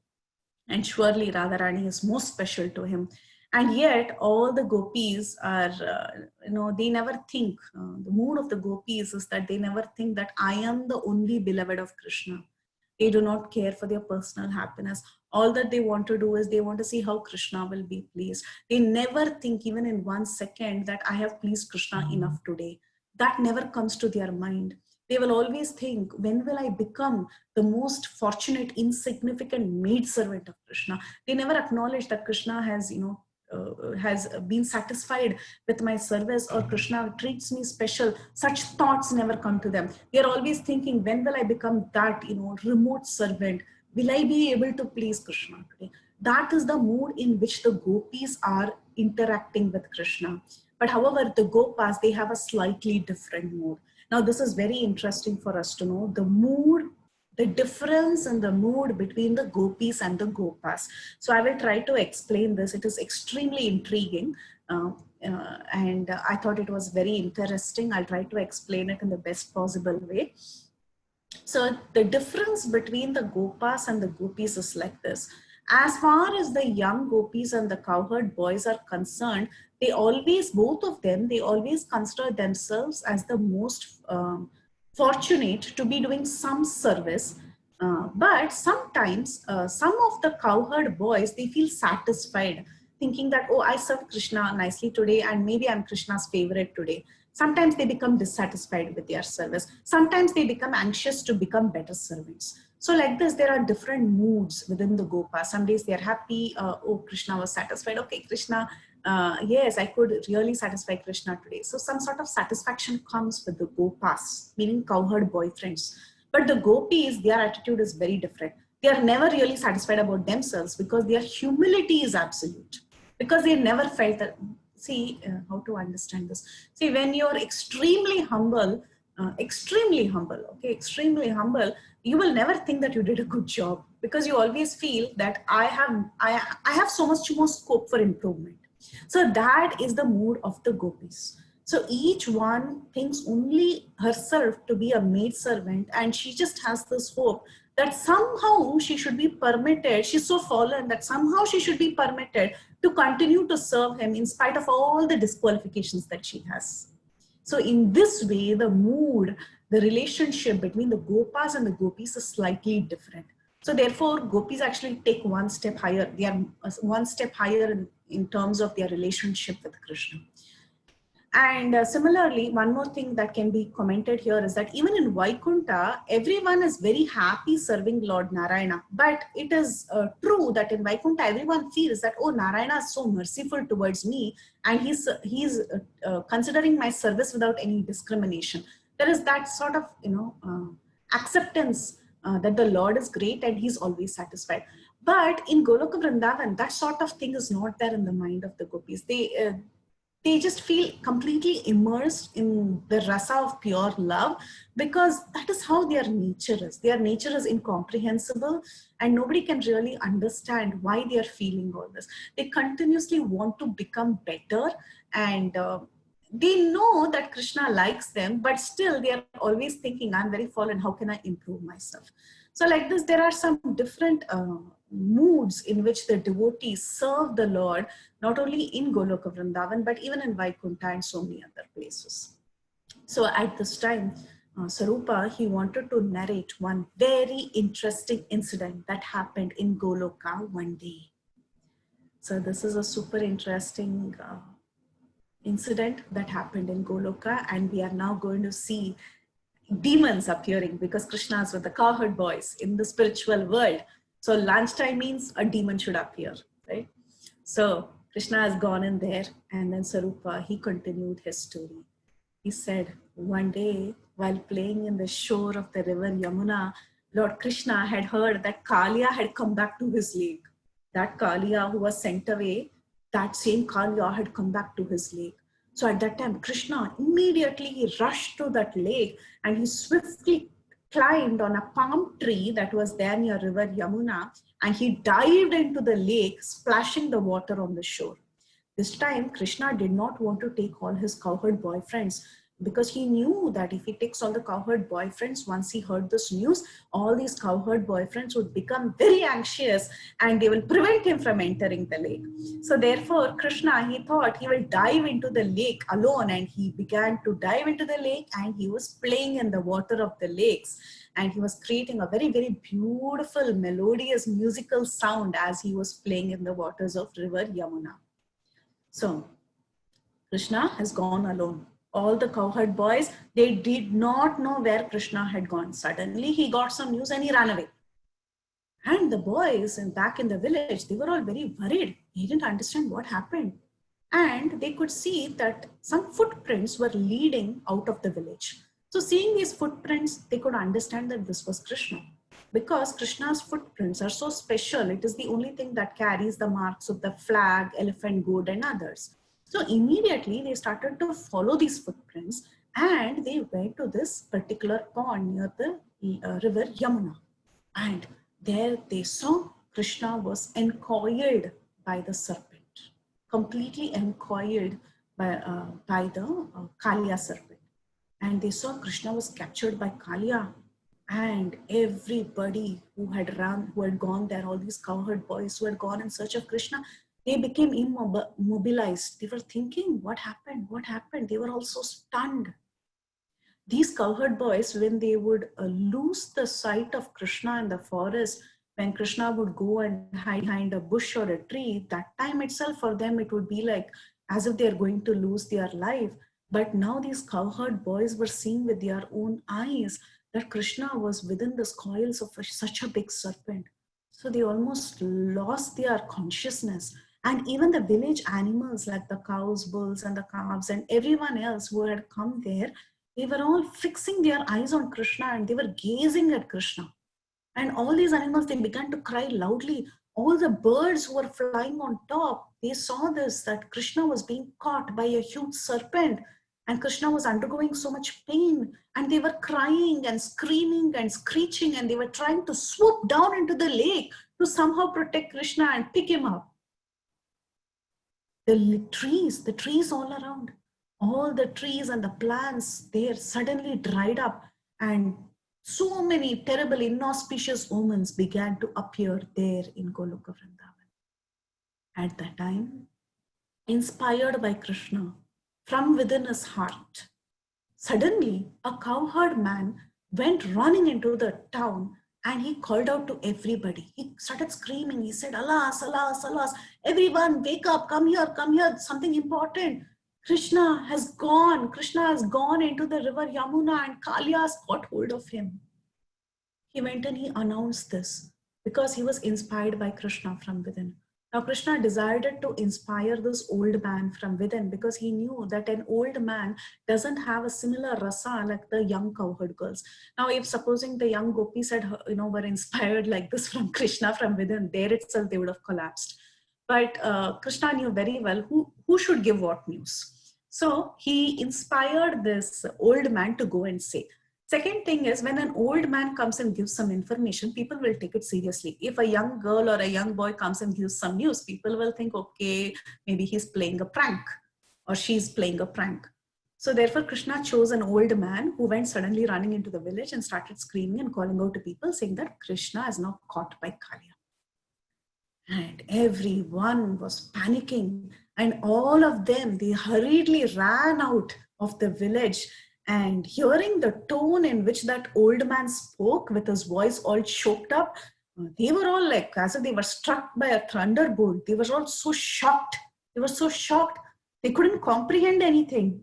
And surely Radharani is most special to him. And yet all the gopis are, they never think, the mood of the gopis is that they never think that I am the only beloved of Krishna. They do not care for their personal happiness. All that they want to do is they want to see how Krishna will be pleased. They never think even in 1 second that I have pleased Krishna enough today. That never comes to their mind. They will always think, when will I become the most fortunate, insignificant maidservant of Krishna? They never acknowledge that Krishna has, has been satisfied with my service, or Krishna treats me special. Such thoughts never come to them. They are always thinking, when will I become that, remote servant? Will I be able to please Krishna today? That is the mood in which the gopis are interacting with Krishna. But however, the gopas, they have a slightly different mood. Now, this is very interesting for us to know the mood, the difference in the mood between the gopis and the gopas. So I will try to explain this. It is extremely intriguing. And I thought it was very interesting. I'll try to explain it in the best possible way. So the difference between the gopas and the gopis is like this. As far as the young gopis and the cowherd boys are concerned, they always, both of them, they always consider themselves as the most fortunate to be doing some service. But sometimes some of the cowherd boys, they feel satisfied, thinking that, oh, I served Krishna nicely today and maybe I'm Krishna's favorite today. Sometimes they become dissatisfied with their service. Sometimes they become anxious to become better servants. So like this, there are different moods within the gopas. Some days they are happy. Oh, Krishna was satisfied. Okay, Krishna, yes, I could really satisfy Krishna today. So some sort of satisfaction comes with the gopas, meaning cowherd boyfriends. But the gopis, their attitude is very different. They are never really satisfied about themselves because their humility is absolute. Because they never felt that, how to understand this. See, when you're extremely humble, you will never think that you did a good job, because you always feel that I have so much more scope for improvement. So that is the mood of the gopis. So each one thinks only herself to be a maidservant, and she just has this hope that somehow she should be permitted, she's so fallen that somehow she should be permitted to continue to serve him in spite of all the disqualifications that she has. So in this way, the mood, the relationship between the gopas and the gopis is slightly different. So therefore, gopis actually take one step higher. They are one step higher in terms of their relationship with Krishna. And similarly, one more thing that can be commented here is that even in Vaikunta, everyone is very happy serving Lord Narayana. But it is true that in Vaikunta, everyone feels that, oh, Narayana is so merciful towards me, and he's considering my service without any discrimination. There is that sort of, acceptance that the Lord is great and he's always satisfied. But in Goloka Vrindavan, that sort of thing is not there in the mind of the gopis. They just feel completely immersed in the rasa of pure love, because that is how their nature is. Their nature is incomprehensible, and nobody can really understand why they are feeling all this. They continuously want to become better, and they know that Krishna likes them, but still they are always thinking, I'm very fallen, how can I improve myself? So like this, there are some different moods in which the devotees serve the Lord, not only in Goloka Vrindavan, but even in Vaikunta and so many other places. So at this time, Sarupa, he wanted to narrate one very interesting incident that happened in Goloka one day. So this is a super interesting incident that happened in Goloka, and we are now going to see demons appearing because Krishna's with the cowherd boys in the spiritual world. So lunchtime means a demon should appear, right? So Krishna has gone in there, and then Sarupa, he continued his story. He said, one day while playing in the shore of the river Yamuna, Lord Krishna had heard that Kalia had come back to his lake. That Kalia who was sent away, that same Kalia had come back to his lake. So at that time, Krishna immediately rushed to that lake and he swiftly climbed on a palm tree that was there near river Yamuna, and he dived into the lake, splashing the water on the shore. This time, Krishna did not want to take all his cowherd boyfriends because he knew that if he takes all the cowherd boyfriends, once he heard this news, all these cowherd boyfriends would become very anxious and they will prevent him from entering the lake. So therefore, Krishna, he thought he will dive into the lake alone, and he began to dive into the lake and he was playing in the water of the lakes. And he was creating a very, very beautiful, melodious musical sound as he was playing in the waters of river Yamuna. So Krishna has gone alone. All the cowherd boys, they did not know where Krishna had gone. Suddenly he got some news and he ran away. And the boys back in the village, they were all very worried. They didn't understand what happened. And they could see that some footprints were leading out of the village. So seeing these footprints, they could understand that this was Krishna. Because Krishna's footprints are so special, it is the only thing that carries the marks of the flag, elephant, goat, and others. So immediately they started to follow these footprints and they went to this particular pond near the river Yamuna. And there they saw Krishna was encoiled by the serpent, completely encoiled by the Kalia serpent. And they saw Krishna was captured by Kalia. And everybody who had gone there, all these cowherd boys who had gone in search of Krishna, they became immobilized. They were thinking, what happened? What happened? They were also stunned. These cowherd boys, when they would lose the sight of Krishna in the forest, when Krishna would go and hide behind a bush or a tree, that time itself for them, it would be like as if they're going to lose their life. But now these cowherd boys were seeing with their own eyes that Krishna was within the coils of such a big serpent. So they almost lost their consciousness. And even the village animals like the cows, bulls, and the calves, and everyone else who had come there, they were all fixing their eyes on Krishna and they were gazing at Krishna. And all these animals, they began to cry loudly. All the birds who were flying on top, they saw this, that Krishna was being caught by a huge serpent. And Krishna was undergoing so much pain, and they were crying and screaming and screeching, and they were trying to swoop down into the lake to somehow protect Krishna and pick him up. The trees all around, all the trees and the plants, they suddenly dried up, and so many terrible, inauspicious omens began to appear there in Goloka Vrindavan. At that time, inspired by Krishna, from within his heart, suddenly a cowherd man went running into the town and he called out to everybody. He started screaming. He said, alas, alas, alas, everyone wake up, come here, something important. Krishna has gone into the river Yamuna and Kalia has got hold of him. He went and he announced this because he was inspired by Krishna from within. Now Krishna desired to inspire this old man from within because he knew that an old man doesn't have a similar rasa like the young cowherd girls. Now if supposing the young gopis had, were inspired like this from Krishna from within, there itself they would have collapsed. But Krishna knew very well who should give what news. So he inspired this old man to go and say. Second thing is, when an old man comes and gives some information, people will take it seriously. If a young girl or a young boy comes and gives some news, people will think, okay, maybe he's playing a prank or she's playing a prank. So therefore, Krishna chose an old man who went suddenly running into the village and started screaming and calling out to people saying that Krishna is now caught by Kalia. And everyone was panicking, and all of them, they hurriedly ran out of the village. And hearing the tone in which that old man spoke with his voice all choked up, they were all like as if they were struck by a thunderbolt. They were all so shocked. They were so shocked. They couldn't comprehend anything.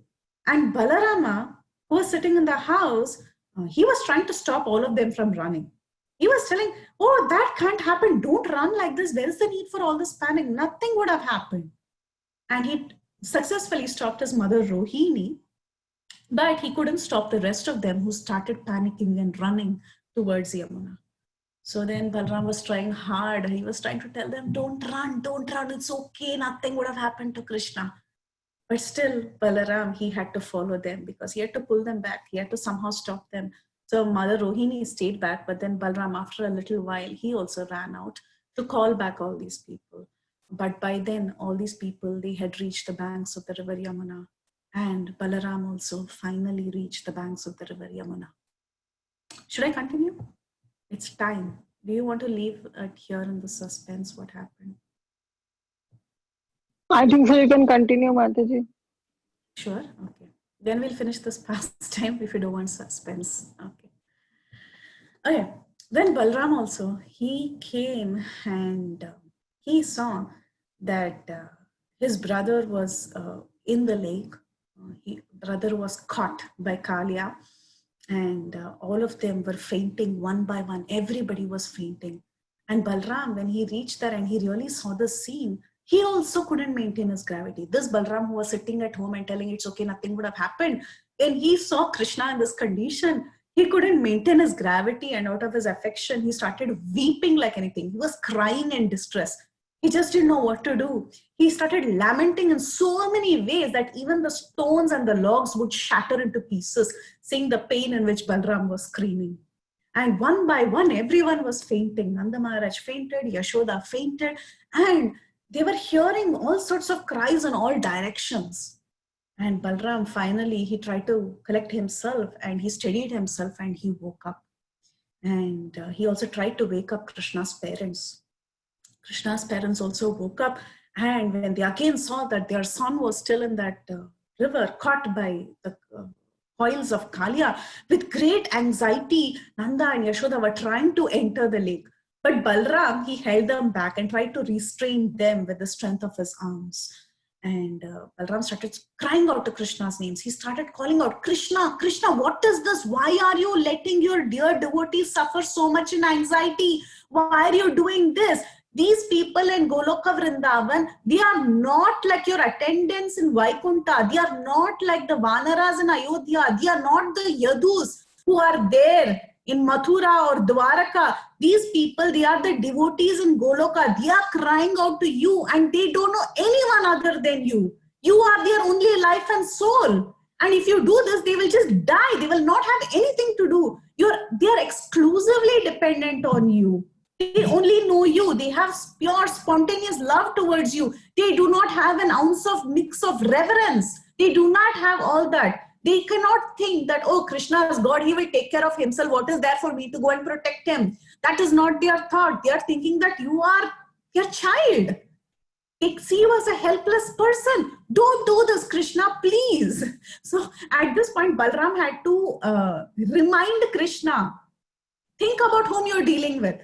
And Balarama, who was sitting in the house, he was trying to stop all of them from running. He was telling, oh, that can't happen. Don't run like this. Where is the need for all this panic? Nothing would have happened. And he successfully stopped his mother Rohini, but he couldn't stop the rest of them who started panicking and running towards Yamuna. So then Balram was trying hard. He was trying to tell them, don't run, it's okay, nothing would have happened to Krishna. But still, Balaram, he had to follow them because he had to pull them back. He had to somehow stop them. So Mother Rohini stayed back, but then Balram, after a little while, he also ran out to call back all these people. But by then, all these people, they had reached the banks of the river Yamuna. And Balaram also finally reached the banks of the river Yamuna. Should I continue? It's time. Do you want to leave it here in the suspense what happened?
I think so. You can continue, Mataji.
Sure. Okay. Then we'll finish this pastime if you don't want suspense. Okay. Okay. Then Balram also, he came and he saw that his brother was in the lake. Brother was caught by Kalia, and all of them were fainting one by one. Everybody was fainting. And Balram, when he reached there and he really saw the scene, he also couldn't maintain his gravity. This Balram who was sitting at home and telling it's okay, nothing would have happened. When he saw Krishna in this condition, he couldn't maintain his gravity, and out of his affection, he started weeping like anything. He was crying in distress. He just didn't know what to do. He started lamenting in so many ways that even the stones and the logs would shatter into pieces, seeing the pain in which Balram was screaming. And one by one, everyone was fainting. Nanda Maharaj fainted, Yashoda fainted, and they were hearing all sorts of cries in all directions. And Balram, finally, he tried to collect himself and he steadied himself and he woke up. And he also tried to wake up Krishna's parents. Krishna's parents also woke up, and when they again saw that their son was still in that river, caught by the coils of Kalia, with great anxiety, Nanda and Yashoda were trying to enter the lake. But Balram, he held them back and tried to restrain them with the strength of his arms. And Balram started crying out to Krishna's names. He started calling out, Krishna, Krishna, what is this? Why are you letting your dear devotees suffer so much in anxiety? Why are you doing this? These people in Goloka Vrindavan, they are not like your attendants in Vaikunta. They are not like the Vanaras in Ayodhya. They are not the Yadus who are there in Mathura or Dwaraka. These people, they are the devotees in Goloka. They are crying out to you and they don't know anyone other than you. You are their only life and soul. And if you do this, they will just die. They will not have anything to do. They are exclusively dependent on you. They only know you. They have pure, spontaneous love towards you. They do not have an ounce of mix of reverence. They do not have all that. They cannot think that, oh, Krishna is God. He will take care of himself. What is there for me to go and protect him? That is not their thought. They are thinking that you are their child. They see you as a helpless person. Don't do this, Krishna, please. So at this point, Balram had to remind Krishna, think about whom you're dealing with.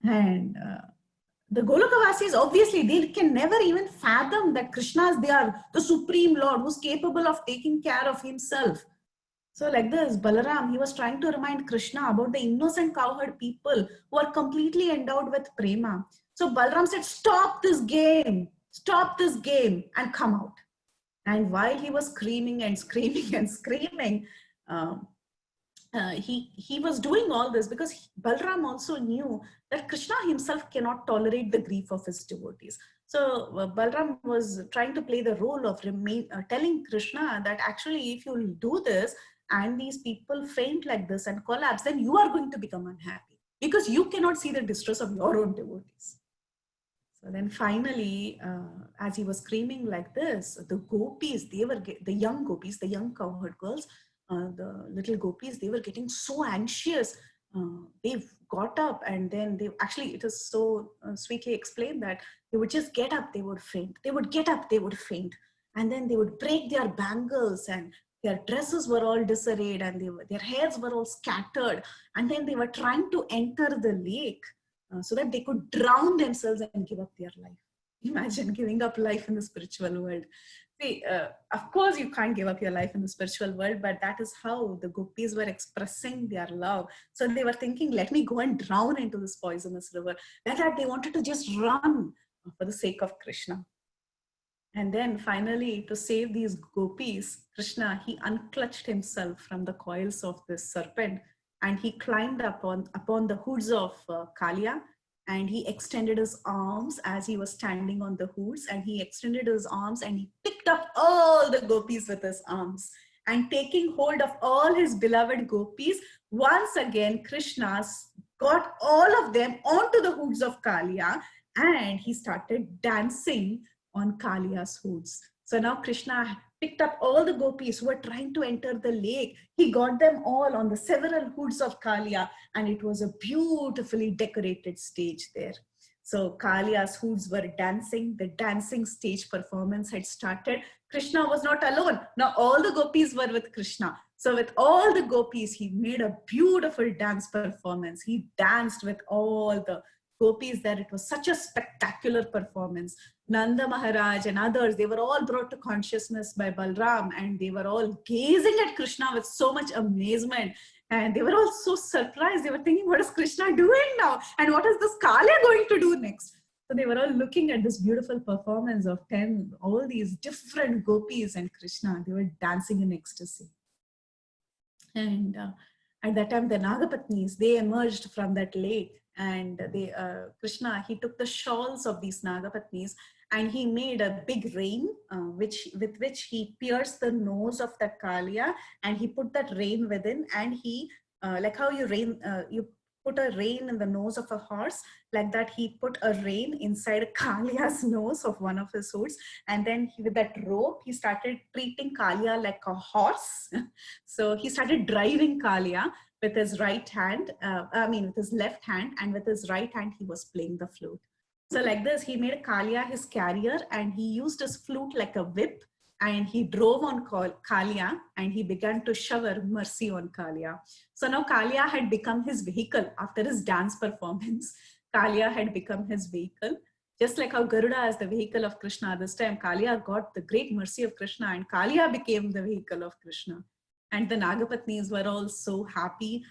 And the Golokavasis, obviously, they can never even fathom that Krishna is there, the Supreme Lord who's capable of taking care of himself. So like this, Balaram, he was trying to remind Krishna about the innocent cowherd people who are completely endowed with prema. So Balaram said, stop this game, and come out. And while he was screaming and screaming and screaming, he was doing all this because Balram also knew that Krishna himself cannot tolerate the grief of his devotees. So Balram was trying to play the role of telling Krishna that actually if you do this and these people faint like this and collapse, then you are going to become unhappy because you cannot see the distress of your own devotees. So then finally, as he was screaming like this, the gopis, the young gopis, the young cowherd girls, the little gopis, they were getting so anxious. They got up and then it is so sweetly explained that they would just get up, they would faint. They would get up, they would faint. And then they would break their bangles and Their dresses were all disarrayed and their hairs were all scattered. And then they were trying to enter the lake so that they could drown themselves and give up their life. Imagine giving up life in the spiritual world. See, of course, you can't give up your life in the spiritual world, but that is how the gopis were expressing their love. So they were thinking, let me go and drown into this poisonous river. That they wanted to just run for the sake of Krishna. And then finally, to save these gopis, Krishna, he unclutched himself from the coils of this serpent and he climbed upon the hoods of Kalia, and he extended his arms as he was standing on the hoods, and he extended his arms and he picked up all the gopis with his arms. And taking hold of all his beloved gopis, once again, Krishna got all of them onto the hoods of Kalia and he started dancing on Kalia's hoods. So now Krishna picked up all the gopis who were trying to enter the lake. He got them all on the several hoods of Kalia, and it was a beautifully decorated stage there. So Kalia's hoods were dancing. The dancing stage performance had started. Krishna was not alone. Now all the gopis were with Krishna. So with all the gopis, he made a beautiful dance performance. He danced with all the gopis there. It was such a spectacular performance. Nanda Maharaj and others, they were all brought to consciousness by Balram, and they were all gazing at Krishna with so much amazement. And they were all so surprised. They were thinking, what is Krishna doing now? And what is this Kalia going to do next? So they were all looking at this beautiful performance of all these different gopis and Krishna. They were dancing in ecstasy. And at that time, the Nagapatnis, they emerged from that lake. And Krishna, he took the shawls of these Nagapatnis and he made a big rain with which he pierced the nose of the Kalia, and he put that rain within, and he, like how you put a rein in the nose of a horse, like that he put a rein inside Kalia's nose of one of his hoods, and then with that rope he started treating Kalia like a horse. So he started driving Kalia with his right hand, with his left hand, and with his right hand he was playing the flute. So like this, he made Kalia his carrier, and he used his flute like a whip, and he drove on Kalia, and he began to shower mercy on Kalia. So now Kalia had become his vehicle after his dance performance. Kalia had become his vehicle. Just like how Garuda is the vehicle of Krishna, this time Kalia got the great mercy of Krishna, and Kalia became the vehicle of Krishna. And the Nagapatnis were all so happy.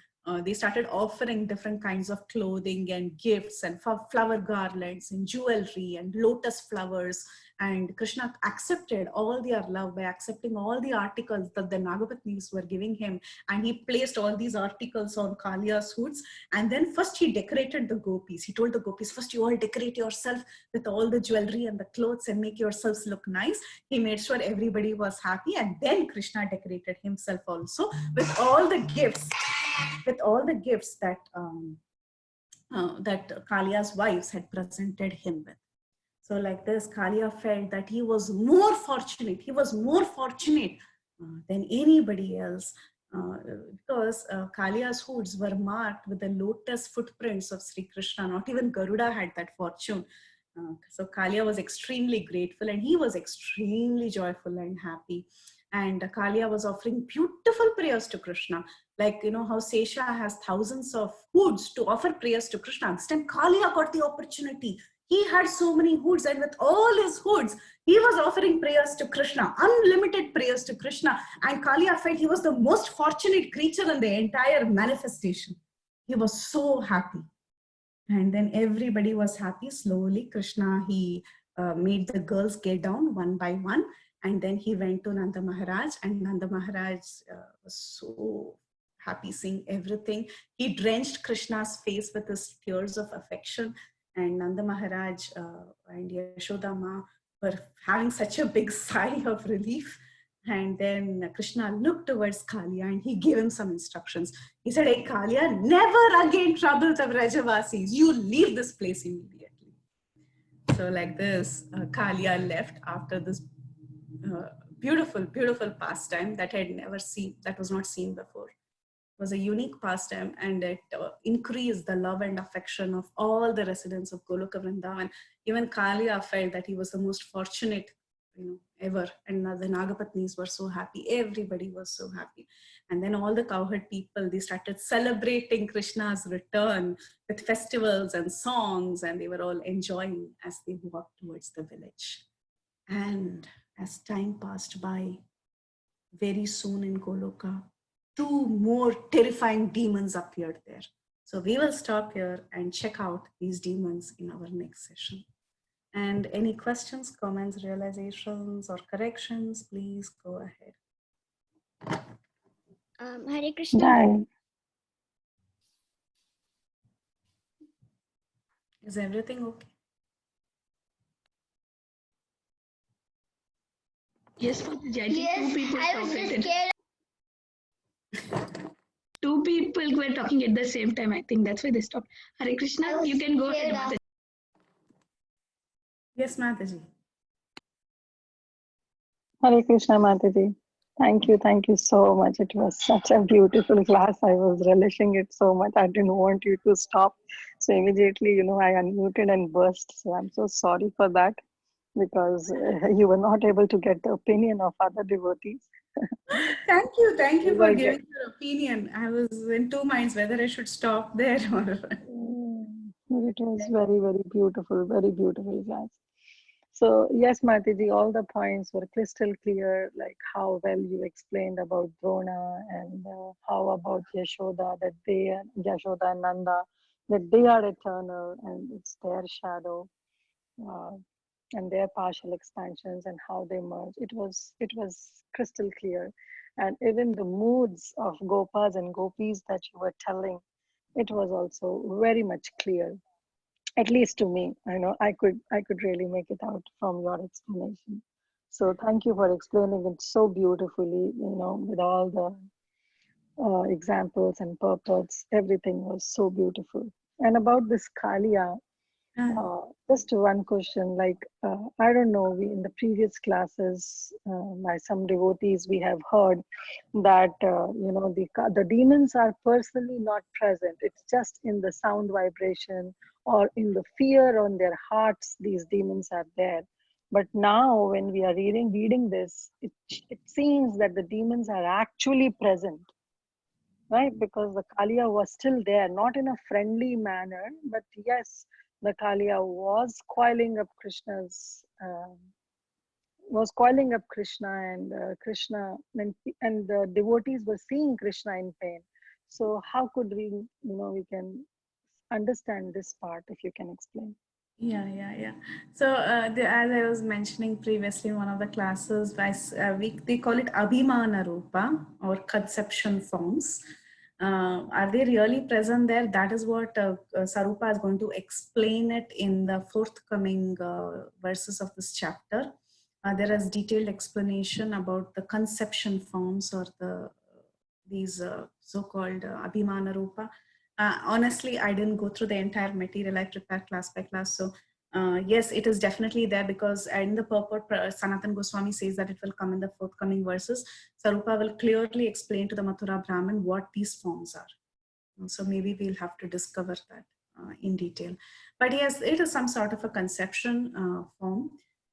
They started offering different kinds of clothing and gifts and flower garlands and jewelry and lotus flowers. And Krishna accepted all their love by accepting all the articles that the Nagapatnis were giving him. And he placed all these articles on Kalia's hoods. And then first he decorated the gopis. He told the gopis, first you all decorate yourself with all the jewelry and the clothes and make yourselves look nice. He made sure everybody was happy. And then Krishna decorated himself also with all the gifts. That Kalia's wives had presented him with. So like this, Kalia felt that he was more fortunate. He was more fortunate than anybody else because Kalia's hoods were marked with the lotus footprints of Sri Krishna. Not even Garuda had that fortune. So Kalia was extremely grateful, and he was extremely joyful and happy. And Kalia was offering beautiful prayers to Krishna. Like, you know, how Sesha has thousands of hoods to offer prayers to Krishna. This time Kalia got the opportunity. He had so many hoods, and with all his hoods, he was offering prayers to Krishna, unlimited prayers to Krishna. And Kalia felt he was the most fortunate creature in the entire manifestation. He was so happy. And then everybody was happy. Slowly, Krishna, he made the girls get down one by one. And then he went to Nanda Maharaj, and Nanda Maharaj was so happy seeing everything. He drenched Krishna's face with his tears of affection, and Nanda Maharaj and Yashoda Ma were having such a big sigh of relief. And then Krishna looked towards Kalia and he gave him some instructions. He said, "Hey Kalia, never again trouble the Vrajavasis. You leave this place immediately." So like this, Kalia left after this beautiful, beautiful pastime that was not seen before. It was a unique pastime, and it increased the love and affection of all the residents of Goloka Vrindavan. Even Kalia felt that he was the most fortunate ever. And the Nagapatnis were so happy. Everybody was so happy. And then all the cowherd people, they started celebrating Krishna's return with festivals and songs, and they were all enjoying as they walked towards the village. And as time passed by, very soon in Goloka, 2 more terrifying demons appeared there. So we will stop here and check out these demons in our next session. And any questions, comments, realizations, or corrections, please go ahead.
Hare Krishna.
Bye.
Is everything okay?
Yes, Mataji. I think
Yes,
two people
I was
stopped
just
it.
scared.
Two people were talking at the same time. I think that's why they stopped. Hare
I
Krishna,
was
you can go
scared
ahead, Mataji.
Yes, Mataji.
Hare Krishna Mataji. Thank you so much. It was such a beautiful class. I was relishing it so much. I didn't want you to stop. So immediately, I unmuted and burst. So I'm so sorry for that because you were not able to get the opinion of other devotees.
Thank you for
Well,
giving your opinion. I was in 2 minds whether I should stop there or.
It was very, very beautiful class. So yes, Mataji, all the points were crystal clear, like how well you explained about Drona and how about Yashoda, Yashoda and Nanda, that they are eternal and it's their shadow uh, and their partial expansions and how they merge. It was crystal clear, and even the moods of Gopas and Gopis that you were telling, it was also very much clear, at least to me. I could really make it out from your explanation. So thank you for explaining it so beautifully, with all the examples and purports. Everything was so beautiful. And about this Kalia, just one question, I don't know, we in the previous classes, by some devotees, we have heard that, the demons are personally not present. It's just in the sound vibration or in the fear on their hearts, these demons are there. But now when we are reading this, it seems that the demons are actually present, right? Because the Kalia was still there, not in a friendly manner, but yes, the Kalia was coiling up Krishna, and Krishna, and the devotees were seeing Krishna in pain. So how could we can understand this part, if you can explain?
Yeah. So as I was mentioning previously in one of the classes, they call it Abhimana Rupa or conception forms. Are they really present there? That is what Sarupa is going to explain it in the forthcoming verses of this chapter. There is detailed explanation about the conception forms or these so-called Abhimana Rupa. Honestly, I didn't go through the entire material. I prepared class by class. So yes, it is definitely there, because in the purport, Sanatan Goswami says that it will come in the forthcoming verses. Sarupa will clearly explain to the Mathura Brahmin what these forms are. So maybe we'll have to discover that in detail. But yes, it is some sort of a conception form.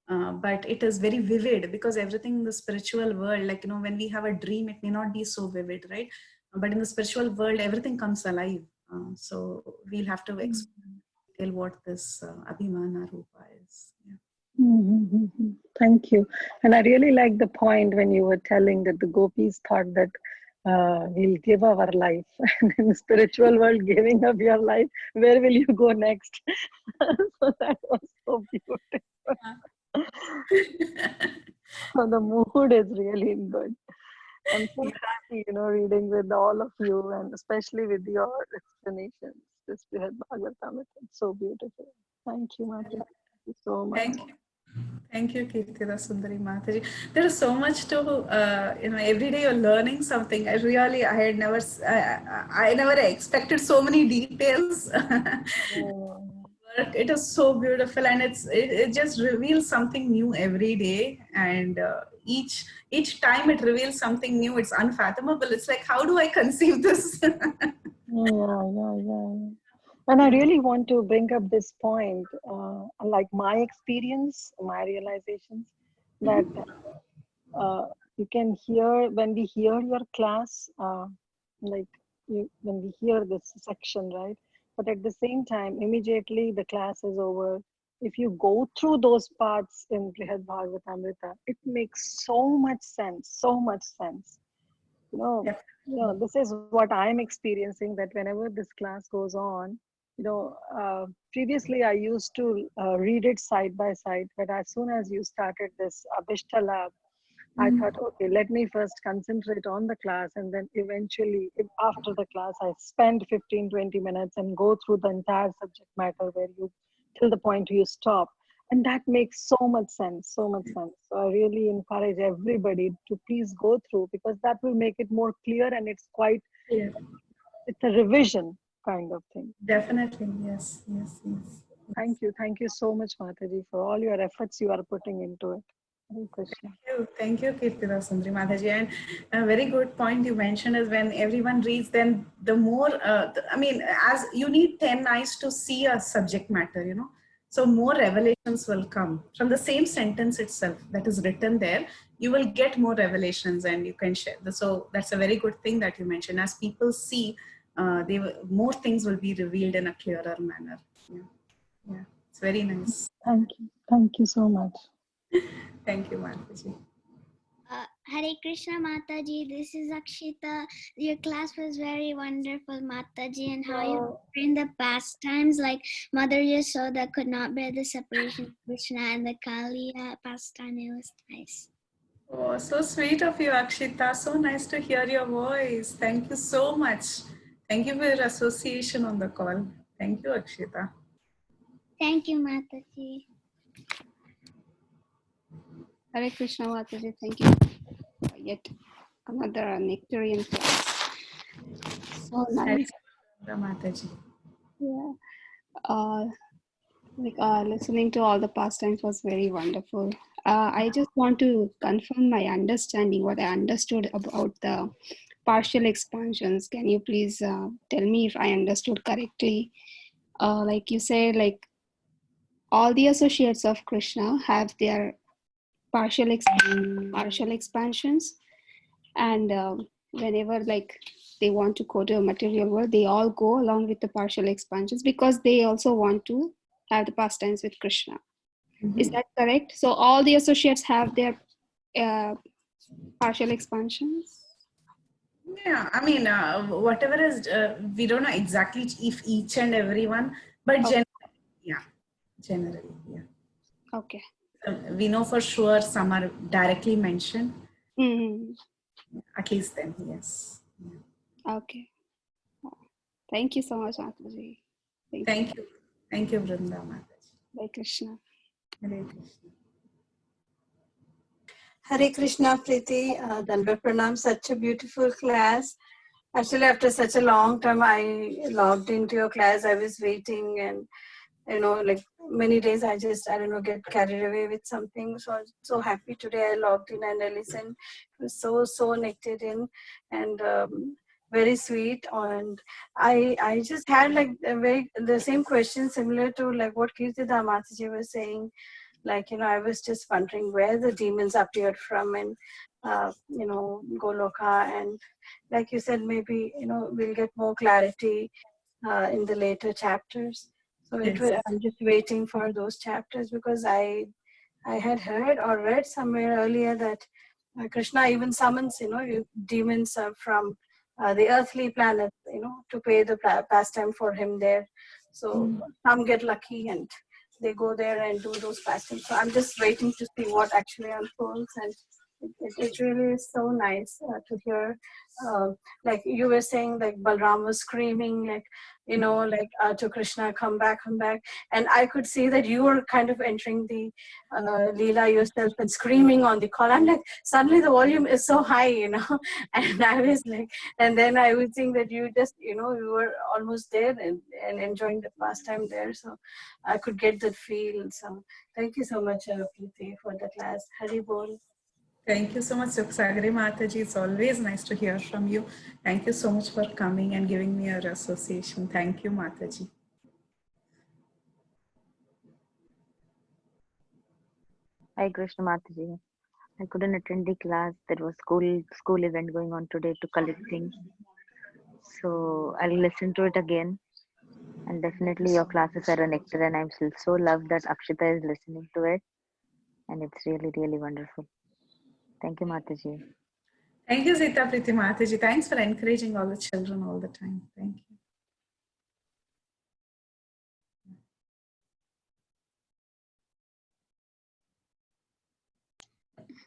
But it is very vivid, because everything in the spiritual world, when we have a dream, it may not be so vivid, right? But in the spiritual world, everything comes alive. So we'll have to explain what this Abhimana Rupa is. Yeah.
Thank you. And I really like the point when you were telling that the gopis thought that we'll give our life. And in the spiritual world, giving up your life, where will you go next? So that was so beautiful. So the mood is really good. I'm so happy, reading with all of you, and especially with your explanations. This Brihad Bhagavatam, it's so beautiful. Thank you, Mata. Thank you so much.
Thank you, Kirtida Sundari Mataji. There is so much to, every day you're learning something. I had never, I never expected so many details. It is so beautiful, and it just reveals something new every day, and each time it reveals something new. It's unfathomable. It's like, how do I conceive this?
Yeah. And I really want to bring up this point, like my experience, my realizations. that you can hear when we hear your class, like when we hear this section, right? But at the same time, immediately the class is over. If you go through those parts in Brihad Bhagavatamrita, it makes so much sense, so much sense. You know,
Yeah.
this is what I'm experiencing, that whenever this class goes on, previously I used to read it side by side, but as soon as you started this Abhishta Lab, I thought, okay, let me first concentrate on the class, and then eventually, if after the class, I spend 15-20 minutes and go through the entire subject matter where you, till the point you stop. And that makes so much sense, so much sense. So I really encourage everybody to please go through, because that will make it more clear, and it's quite,
Yeah.
it's a revision kind of thing.
Definitely. Yes. Yes. Yes.
Thank you so much, Mataji, for all your efforts you are putting into it. Hare Krishna.
Thank you, Kirtida Sundari Mataji. And a very good point you mentioned is when everyone reads, then the more, as you need 10 eyes to see a subject matter, so more revelations will come from the same sentence itself that is written there. You will get more revelations and you can share. So that's a very good thing that you mentioned. As people see, more things will be revealed in a clearer manner. Yeah, it's very nice.
Thank you so much.
Thank you, Mataji.
Hare Krishna Mataji, this is Akshita. Your class was very wonderful, Mataji, and how you explained the pastimes like Mother Yasoda could not bear the separation of Krishna and the Kaliya pastime. It was nice.
Oh, so sweet of you, Akshita. So nice to hear your voice. Thank you so much. Thank you for your association on the call. Thank you, Akshita.
Thank you, Mataji.
Hare Krishna Mataji, thank you for yet another nectarian class. So nice.
Hare Mataji.
Yeah. Listening to all the pastimes was very wonderful. I just want to confirm my understanding, what I understood about the partial expansions. Can you please tell me if I understood correctly? Like you said, like all the associates of Krishna have their partial expansions, and whenever like they want to go to a material world, they all go along with the partial expansions because they also want to have the pastimes with Krishna. Is that correct? So all the associates have their partial expansions?
Yeah, whatever is, we don't know exactly if each and everyone, but
Okay.
Generally, yeah.
Okay.
We know for sure some are directly mentioned.
Mm-hmm.
At least then, yes.
Okay. Thank you so much, Mataji.
Thank you. Thank you, Vrinda Mataji.
Hare Krishna.
Hare Krishna.
Hare Krishna, Preeti. Dandavat Pranam, such a beautiful class. Actually, after such a long time, I logged into your class. I was waiting, and like many days, I get carried away with something. So I'm so happy today. I logged in and I listened. It was so nectarian and very sweet. And I just had like the same question, similar to like what Kirtida Mataji was saying. Like, I was just wondering where the demons appeared from and, Goloka. And like you said, maybe, we'll get more clarity in the later chapters. So I'm just waiting for those chapters because I had heard or read somewhere earlier that Krishna even summons, demons from the earthly planet, to pay the pastime for him there. So some get lucky and they go there and do those pastimes. So I'm just waiting to see what actually unfolds, and it really is so nice to hear. Like you were saying, like Balram was screaming, like to Krishna, come back, and I could see that you were kind of entering the Leela yourself and screaming on the call. I'm like, suddenly the volume is so high, and I was like, and then I would think that you just, you were almost there and enjoying the pastime there. So I could get that feel. So thank you so much, Preeti, for the class. Hari Bol.
Thank you so much, Sukhsagari Mataji. It's always nice to hear from you. Thank you so much for coming and giving me your association. Thank you, Mataji.
Hi, Krishna Mataji. I couldn't attend the class. There was school event going on today to collect things. So I'll listen to it again. And definitely your classes are a nectar, and I'm still so loved that Akshita is listening to it. And it's really, really wonderful. Thank you, Mataji.
Thank you, Sita Priti Mataji. Thanks for encouraging all the children all the time. Thank you.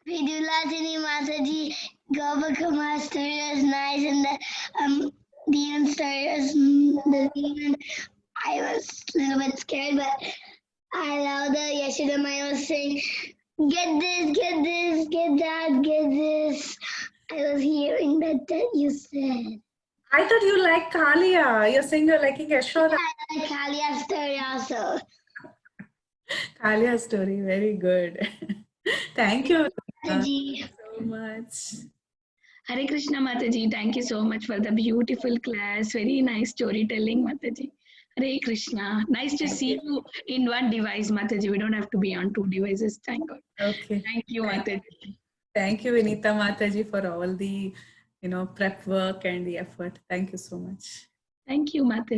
Vidulasini Mataji, Gopakama story was nice, and the demon story was the demon. I was a little bit scared, but I love the Yashoda Maya was saying, "Get this, get this, get that, get this." I was hearing that you said.
I thought you liked Kalia. You're saying you're liking Yashoda.
I like Kalia's story also.
Kalia's story, very good. Thank you
Mataji.
so much.
Hare Krishna Mataji, thank you so much for the beautiful class. Very nice storytelling, Mataji. Hare Krishna. Nice to see you in one device, Mataji. We don't have to be on two devices. Thank God.
Okay.
Thank you, Mataji.
Thank you, Vinita Mataji, for all the prep work and the effort. Thank you so much.
Thank you, Mataji.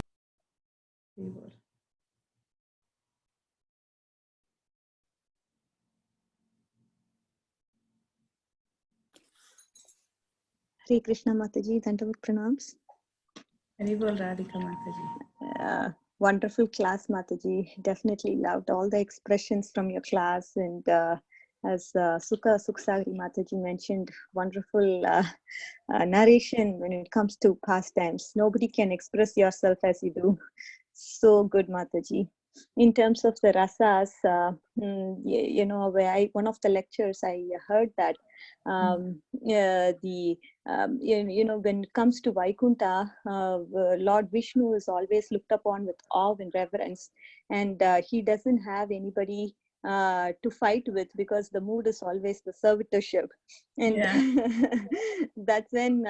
Hare Krishna Mataji, Dandavat Pranams.
Haribol Radhika Mataji.
Wonderful class, Mataji. Definitely loved all the expressions from your class, and as Sukhsagri Mataji mentioned, wonderful narration when it comes to pastimes. Nobody can express yourself as you do. So good, Mataji. In terms of the rasas, one of the lectures I heard that when it comes to Vaikunta, Lord Vishnu is always looked upon with awe and reverence, and he doesn't have anybody to fight with, because the mood is always the servitorship, and that's when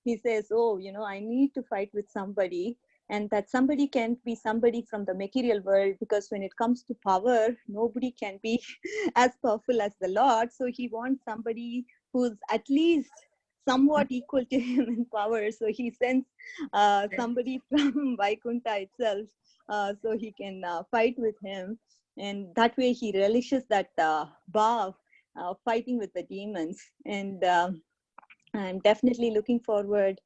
he says, "Oh, I need to fight with somebody." And that somebody can be somebody from the material world, because when it comes to power, nobody can be as powerful as the Lord. So he wants somebody who's at least somewhat equal to him in power. So he sends somebody from Vaikunta itself, so he can fight with him. And that way he relishes that bhav, fighting with the demons. And I'm definitely looking forward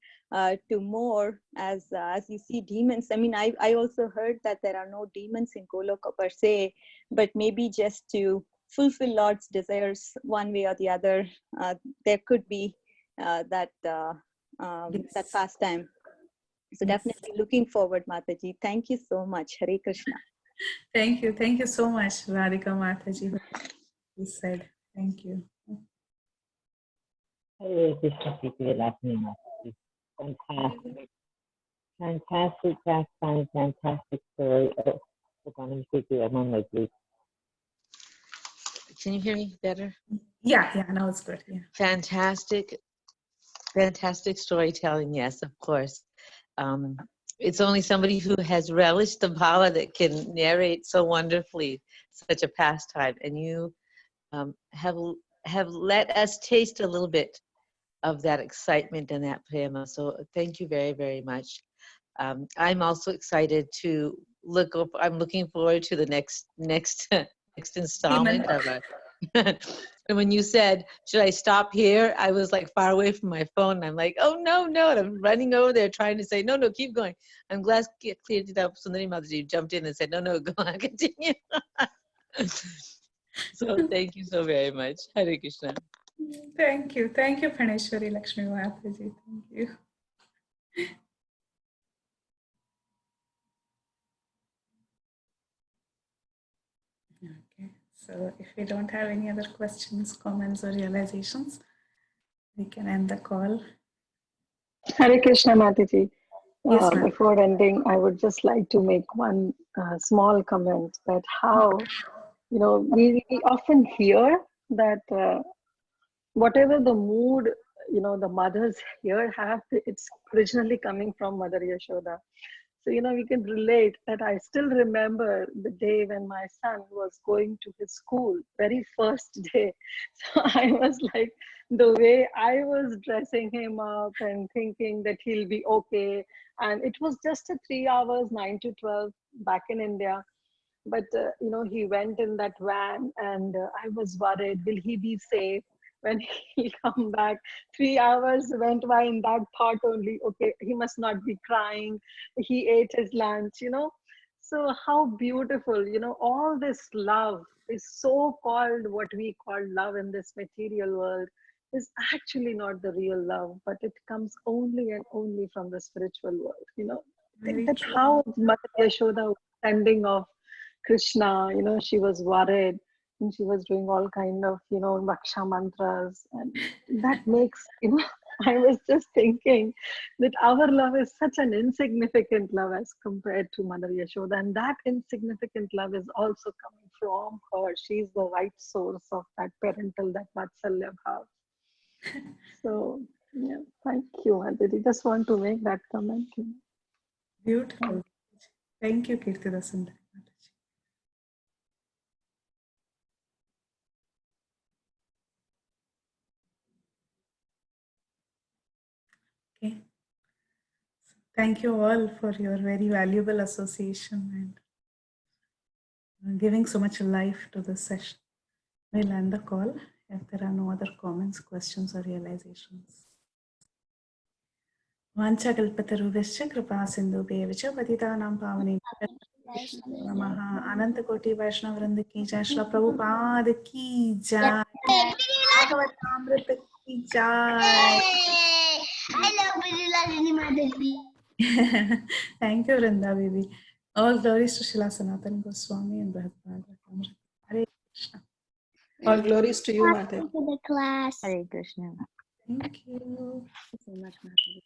to more as you see demons. I mean, I also heard that there are no demons in Goloka per se, but maybe just to fulfill Lord's desires one way or the other, there could be that pastime. So definitely looking forward, Mataji. Thank you so much. Hare Krishna.
Thank you so much, Radhika Mataji. You said, thank you.
Hare Krishna, Lakshmi Mataji. Fantastic pastime, fantastic story. Oh, hold on, I'm on my Bluetooth.
Can you hear me better?
Yeah, now it's good. Yeah.
Fantastic storytelling. Yes, of course. It's only somebody who has relished the bhava that can narrate so wonderfully such a pastime, and you have let us taste a little bit of that excitement and that prema. So thank you very, very much. I'm also excited to I'm looking forward to the next installment of it. And when you said, should I stop here? I was like far away from my phone. And I'm like, oh, no. And I'm running over there trying to say, no, keep going. I'm glad Sundari Mataji jumped in and said, no, go on, continue. So thank you so very much. Hare Krishna.
Thank you, Praneshwari Lakshmi Mataji. Thank you. Okay, so if we don't have any other questions, comments, or realizations, we can end the call.
Hare Krishna Mataji. Yes, before ending, I would just like to make one small comment that how, we often hear that whatever the mood, the mothers here have, it's originally coming from Mother Yashoda. So, we can relate that. I still remember the day when my son was going to his school, very first day. So I was like, the way I was dressing him up and thinking that he'll be okay. And it was just a 3 hours, 9 to 12 back in India. But, he went in that van and I was worried, will he be safe when he'll come back? 3 hours went by in that thought only, okay, he must not be crying. He ate his lunch, So how beautiful, all this love is so called what we call love in this material world is actually not the real love, but it comes only and only from the spiritual world,
Very
That's
true.
how Mother Yashoda was sending off Krishna, she was worried and she was doing all kind of, Vaksha mantras. And that makes, I was just thinking that our love is such an insignificant love as compared to Mother Yashoda. And that insignificant love is also coming from her. She's the right source of that parental, that Vatsalya bhav. So, yeah, thank you, Aditi. Just want to make that comment.
Beautiful. Thank you, Kirtida Sundari Mataji. Okay. Thank you all for your very valuable association and giving so much life to this session. We'll end the call if there are no other comments, questions, or realizations. वाञ्छाकल्पतरुभ्यश्च कृपा सिन्धुभ्येव च पतितानां पावनेभ्यः नमः। अनंत कोटि वैष्णव वृंद की जय, श्रील प्रभुपाद की जय, भागवतामृत की जय।
I love Vilasini Mataji.
Thank you, Vrinda Baby. All glories to Srila Sanatana Goswami and Brihad Bhagavatamrita. Hare Krishna. All glories to you, Mataji.
To the class.
Hare Krishna.
Thank you.
So much, Mataji.